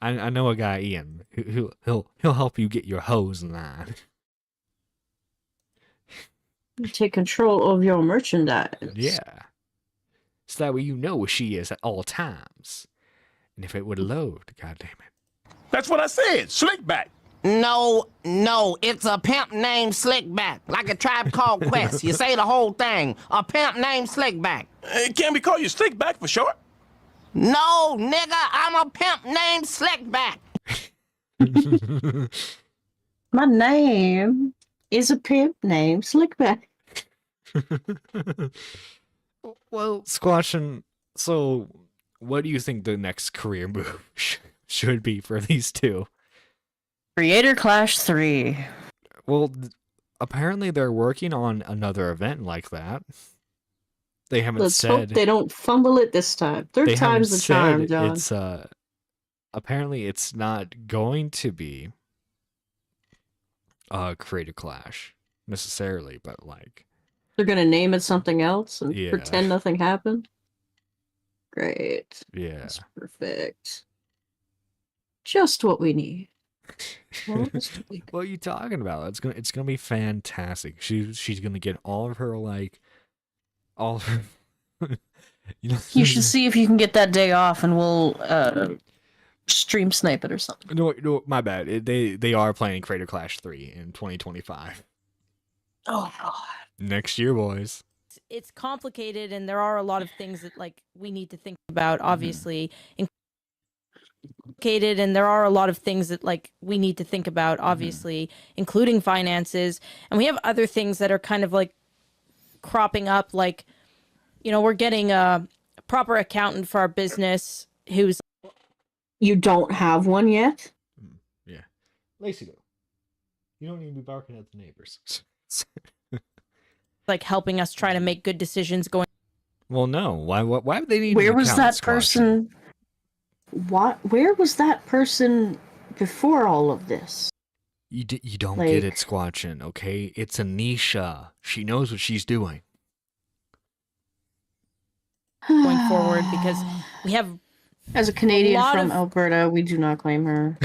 I know a guy, Ian, he'll help you get your hose in line. Take control of your merchandise. Yeah. So that way you know where she is at all times. And if it would load, god damn it. That's what I said, Slickback. No, it's a pimp named Slickback, like a Tribe Called Quest. You say the whole thing. A pimp named Slickback. Can we call you Slickback for short? No, nigga, I'm a pimp named Slickback. My name is a pimp named Slickback. Well, Squatchin, so what do you think the next career move should be for these two? Creator Clash 3. Well, apparently they're working on another event like that. They haven't Let's said. hope they don't fumble it this time. Third time's the charm, John. It's apparently it's not going to be Creator Clash necessarily, but like They're gonna name it something else and Yeah. pretend nothing happened. Great. yeah. That's perfect. Just what we need. Just what we What are you talking about? It's gonna be fantastic. She's gonna get all of her all of her. You should see if you can get that day off, and we'll stream snipe it or something. No, my bad. They are playing Creator Clash 3 in 2025 Oh God. next year, boys. It's complicated, and there are a lot of things that like we need to think about. Obviously, complicated, and there are a lot of things that like we need to think about. Obviously, including finances, and we have other things that are kind of like cropping up. Like, you know, we're getting a proper accountant for our business who's. You don't have one yet? Yeah. Lacey, you don't need to be barking at the neighbors. Like helping us try to make good decisions going. Well, no. Why would they need Where an was accountant that squatching? person? Where was that person before all of this? You don't Like- get it, Squatchin', okay? It's Anisha. She knows what she's doing. Going forward because we have As a Canadian lot from of- Alberta, we do not claim her.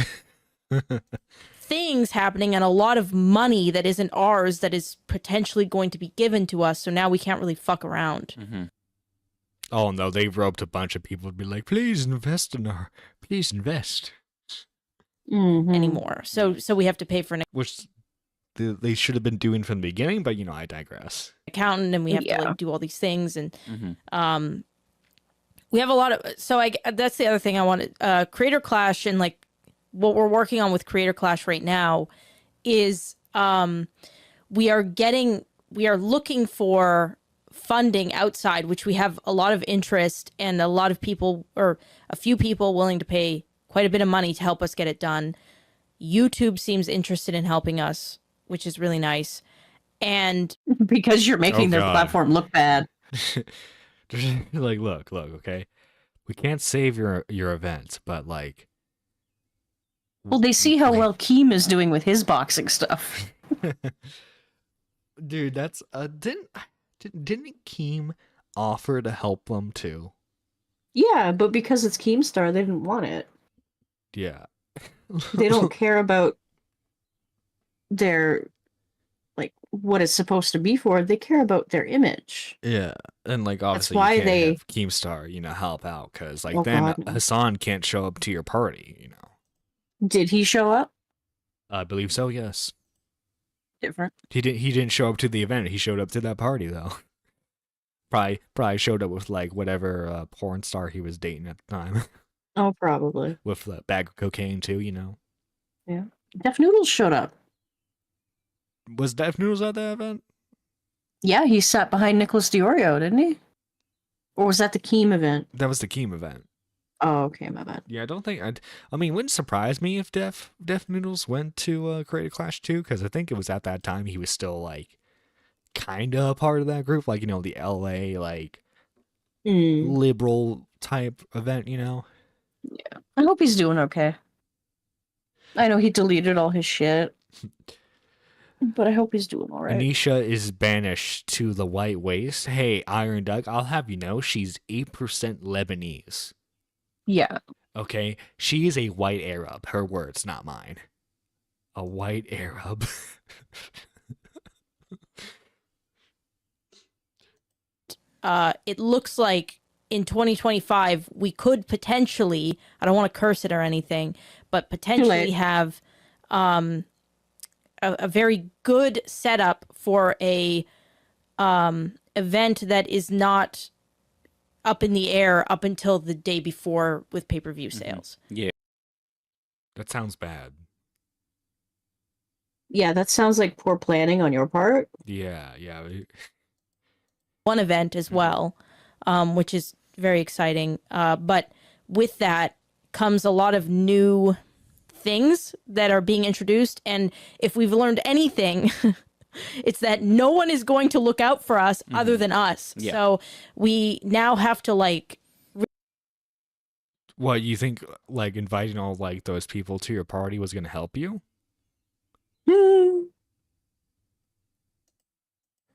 things happening and a lot of money that isn't ours that is potentially going to be given to us. So now we can't really fuck around. Mm-hmm. Oh no, they've roped a bunch of people to be like, please invest in her. Please invest. Mhm. Anymore. So we have to pay for an Which they should have been doing from the beginning, but I digress. accountant and we have to Yeah. like do all these things and Mm-hmm. we have a lot of that's the other thing I wanted Creator Clash and like what we're working on with Creator Clash right now is we are looking for funding outside, which we have a lot of interest and a lot of people or a few people willing to pay quite a bit of money to help us get it done. YouTube seems interested in helping us, which is really nice. And Because you're making Oh, their God. platform look bad. Like, look, okay? We can't save your events, but like... Well, they see how well Keem is doing with his boxing stuff. Dude, that's... Didn't Keem offer to help them too? Yeah, but because it's Keemstar, they didn't want it. Yeah. They don't care about their, like, what it's supposed to be for. They care about their image. Yeah, and like obviously why you can't they- have Keemstar, help out because like Oh, then God, no. Hassan can't show up to your party. Did he show up? I believe so. Yes, Different. he didn't show up to the event. He showed up to that party though. Probably showed up with like whatever porn star he was dating at the time, Oh, probably. with a bag of cocaine too. Def Noodles showed up. Was Def Noodles at that event? Yeah, he sat behind Nicholas Diorio, didn't he? Or was that the Keem event? That was the Keem event. Oh, okay, my bad. Yeah, I don't think I mean, it wouldn't surprise me if Def Noodles went to Creator Clash too, because I think it was at that time he was still like kind of a part of that group, like the LA like liberal type event. I hope he's doing okay. I know he deleted all his shit, but I hope he's doing all right. Anisha is banished to the White Waste. Hey, Iron Doug, I'll have you know she's 8% Lebanese. Yeah. Okay, she is a white Arab. Her words, not mine. A white Arab. It looks like in 2025 we could potentially, I don't want to curse it or anything, but potentially late. have a very good setup for a event that is not up in the air up until the day before with pay-per-view sales. Yeah. That sounds bad. Yeah, that sounds like poor planning on your part. Yeah. One event as well, which is very exciting. But with that comes a lot of new things that are being introduced. And if we've learned anything, it's that no one is going to look out for us other than us. Yeah. So we now have to What, you think like inviting all like those people to your party was going to help you?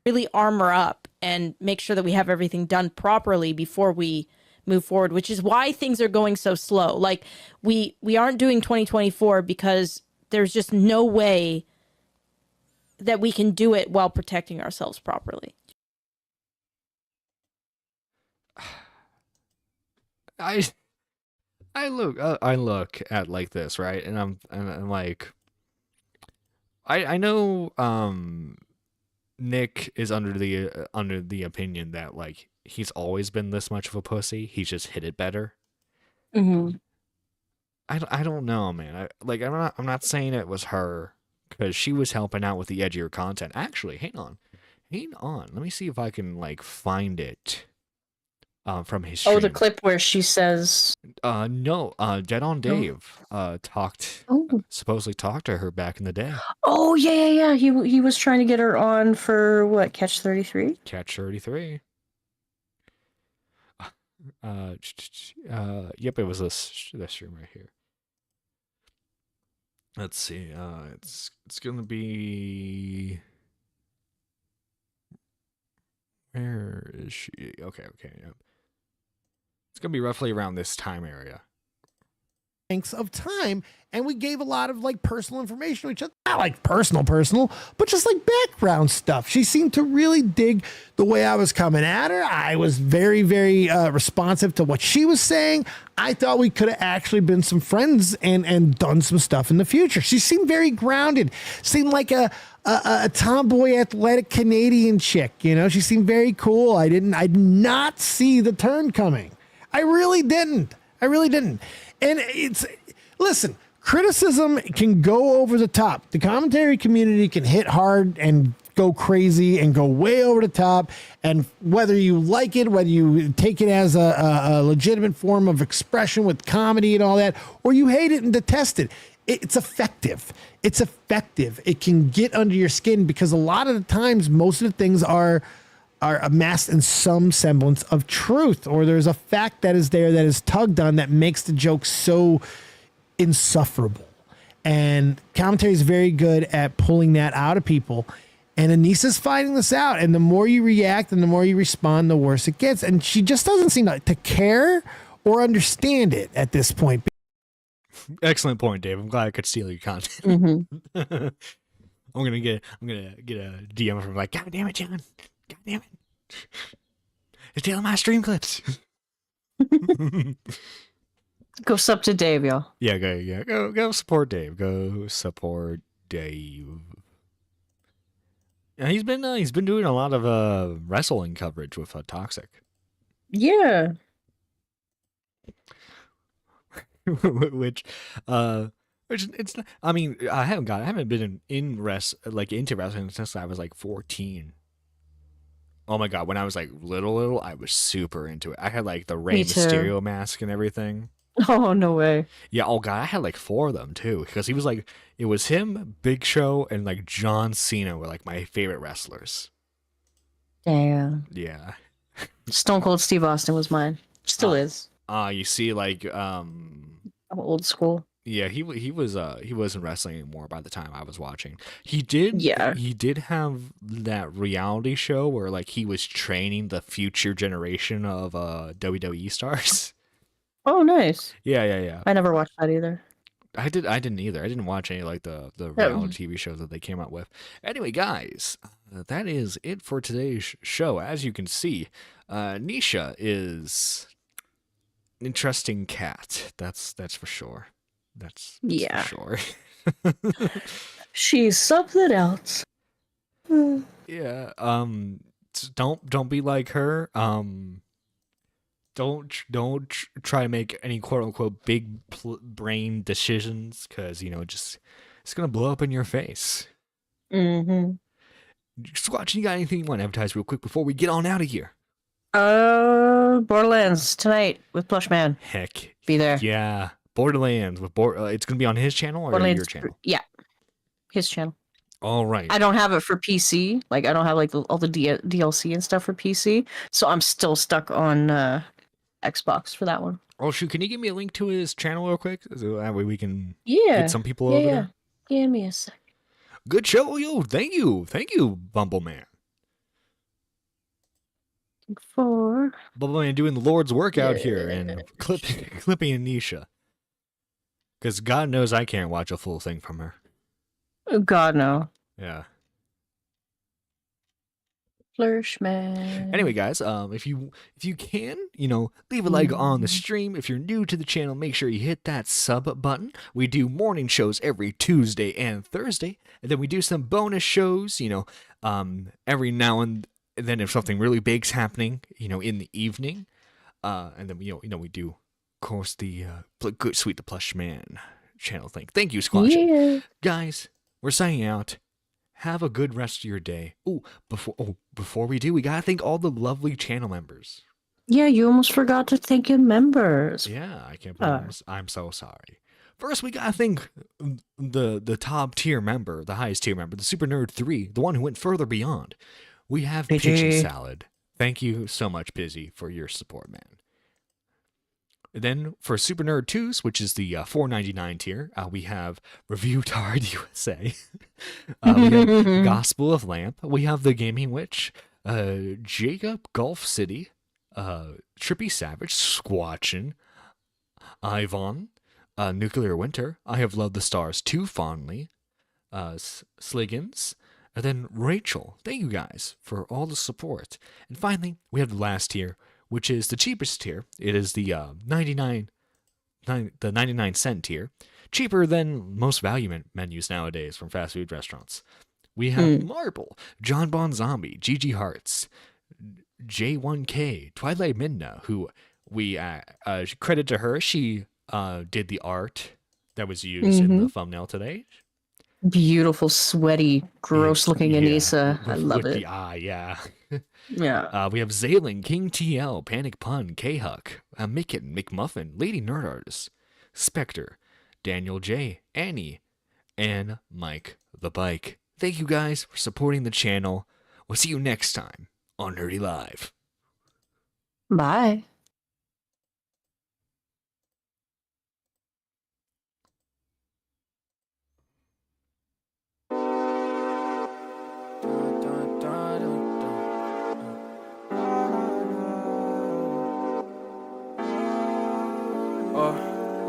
really armor up and make sure that we have everything done properly before we move forward, which is why things are going so slow. Like we aren't doing 2024 because there's just no way that we can do it while protecting ourselves properly. I look at like this, right? And I'm like, I know Nick is under the opinion that like he's always been this much of a pussy. He's just hit it better. Mm-hmm. I don't know, man. I'm not saying it was her because she was helping out with the edgier content. Actually, hang on. Let me see if I can like find it. from his stream. Oh, the clip where she says, No, Dead on Dave supposedly talked to her back in the day. "Oh yeah. He was trying to get her on for what? Catch 33." Catch 33. Yep, it was this stream right here. Let's see. It's gonna be. Where is she? Okay. Yep. It's gonna be roughly around this time area. Of time, and we gave a lot of like personal information to each other. Not like personal, but just like background stuff. She seemed to really dig the way I was coming at her. I was very, very responsive to what she was saying. I thought we could have actually been some friends and done some stuff in the future. She seemed very grounded. Seemed like a tomboy, athletic Canadian chick. You know, she seemed very cool. I did not see the turn coming. I really didn't. And listen, criticism can go over the top. The commentary community can hit hard and go crazy and go way over the top. And whether you like it, whether you take it as a legitimate form of expression with comedy and all that, or you hate it and detest it, it's effective. It's effective. It can get under your skin because a lot of the times, most of the things are amassed in some semblance of truth, or there's a fact that is there that is tugged on that makes the joke so insufferable. And commentary is very good at pulling that out of people. And Anisa's finding this out. And the more you react and the more you respond, the worse it gets. And she just doesn't seem to care or understand it at this point. Excellent point, Dave. I'm glad I could steal your content. Mm-hmm. I'm gonna get a DM from like, God damn it, John. God damn it. It's stealing my stream clips. Go sub to Dave, y'all. Yeah, go support Dave. Go support Dave. Yeah, he's been doing a lot of wrestling coverage with Toxic. Yeah. which it's I mean, I haven't been into wrestling since I was like 14. Oh my god, when I was like little, I was super into it. I had like the Rey Mysterio mask and everything. Oh, no way. Yeah, oh god, I had like 4 of them too. Because it was him, Big Show, and like John Cena were like my favorite wrestlers. Damn. Yeah. Stone Cold Steve Austin was mine. Still is. You see like I'm old school. yeah, he wasn't wrestling anymore by the time I was watching. He did have that reality show where like he was training the future generation of WWE stars. Oh, nice. Yeah. I never watched that either. I didn't either. I didn't watch any like the reality TV shows that they came out with. Anyway, guys, that is it for today's show. As you can see, Nisha is an interesting cat. That's for sure. That's for sure. She's something else. Yeah. Don't be like her. Don't try to make any quote unquote big brain decisions because it's gonna blow up in your face. Mm-hmm. Squatch, you got anything you want to advertise real quick before we get on out of here? Borderlands tonight with Plush Man. Heck, be there. Yeah, Borderlands with it's gonna be on his channel or your channel? Yeah, his channel. All right. I don't have it for PC. Like I don't have like all the DLC and stuff for PC, so I'm still stuck on Xbox for that one. Oh shoot! Can you give me a link to his channel real quick, so that way we can get some people over there? Give me a sec. Good show, yo! Thank you, Bumbleman. Bumbleman doing the Lord's work out here and clipping Anisha, because God knows I can't watch a full thing from her. Oh, God no. Yeah. Flirshman. Anyway, guys, if you can, leave a like on the stream. If you're new to the channel, make sure you hit that sub button. We do morning shows every Tuesday and Thursday, and then we do some bonus shows, every now and then if something really big's happening, in the evening. And then we do, of course, the Good Sweet the Plush Man channel thing. Thank you, Squatch. Yeah. Guys, we're signing out. Have a good rest of your day. Before we do, we gotta thank all the lovely channel members. Yeah, you almost forgot to thank your members. Yeah, I can't believe I'm so sorry. First, we gotta thank the top tier member, the highest tier member, the Super Nerd 3, the one who went further beyond. We have Pigeon Salad. Thank you so much, Pizzy, for your support, man. Then for Super Nerd 2s, which is the $4.99 tier, we have Review Tard USA. We have Gospel of Lamp. We have The Gaming Witch, Jacob Gulf City, Trippy Savage, Squatchin, Ivan, Nuclear Winter, I Have Loved the Stars Too Fondly, Sliggins, and then Rachel. Thank you guys for all the support. And finally, we have the last tier, which is the cheapest tier. It is the 99 cent tier, cheaper than most value menus nowadays from fast food restaurants. We have Marble, John Bon Zombie, Gigi Hearts, J1K, Twilight Midna, who we credit to her. She did the art that was used in the thumbnail today. Beautiful, sweaty, gross-looking Anisa. I love with it. The eye, yeah. Yeah. We have Zaylen, King TL, Panic Pun, K-Huck, Micken, McMuffin, Lady Nerd Artist, Spectre, Daniel J, Annie, and Mike the Bike. Thank you guys for supporting the channel. We'll see you next time on Nerdy Live. Bye.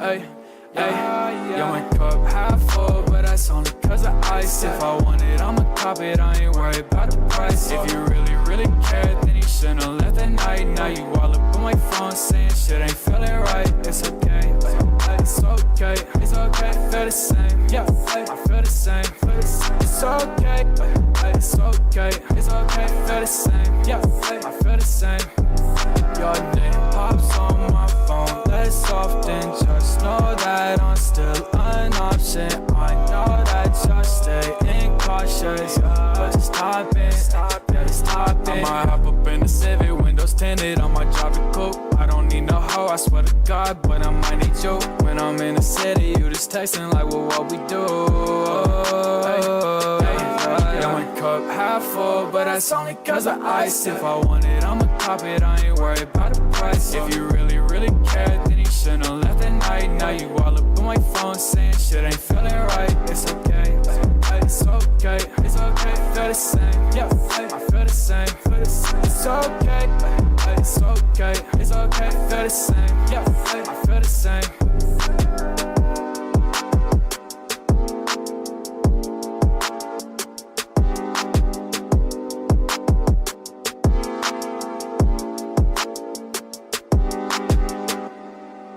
Hey, yeah, my cup half full, but that's only cause of ice. If I want it, I'ma cop it, I ain't worried about the price. If you really, really care, then you shouldn't have left at night. Now you all up on my phone saying shit ain't feeling right. It's okay, it's okay, it's okay, feel the same, yeah, I feel the same, it's okay, it's okay, it's okay, feel the same, yeah, I feel the same. Your name pops on my phone less often. Just know that I'm still an option. I know that you're staying cautious, but just stop it, yeah, just stop it. I might hop up in the Civic, windows tinted. I might drop a coupe. I don't need no hoe, I swear to God, but I might need you. When I'm in the city, you just texting like, well, what we do? Yeah, my cup half full, but that's only cause of ice. If I want it, I'ma cop it, I ain't worried about the price. If you really, really care, then you shouldn't have left at night. Now you all up on my phone saying shit ain't feeling right. It's okay, it's okay, it's okay, feel the same, yeah, I feel the same, it's okay, it's okay, it's okay, feel the same, yeah, I feel the same.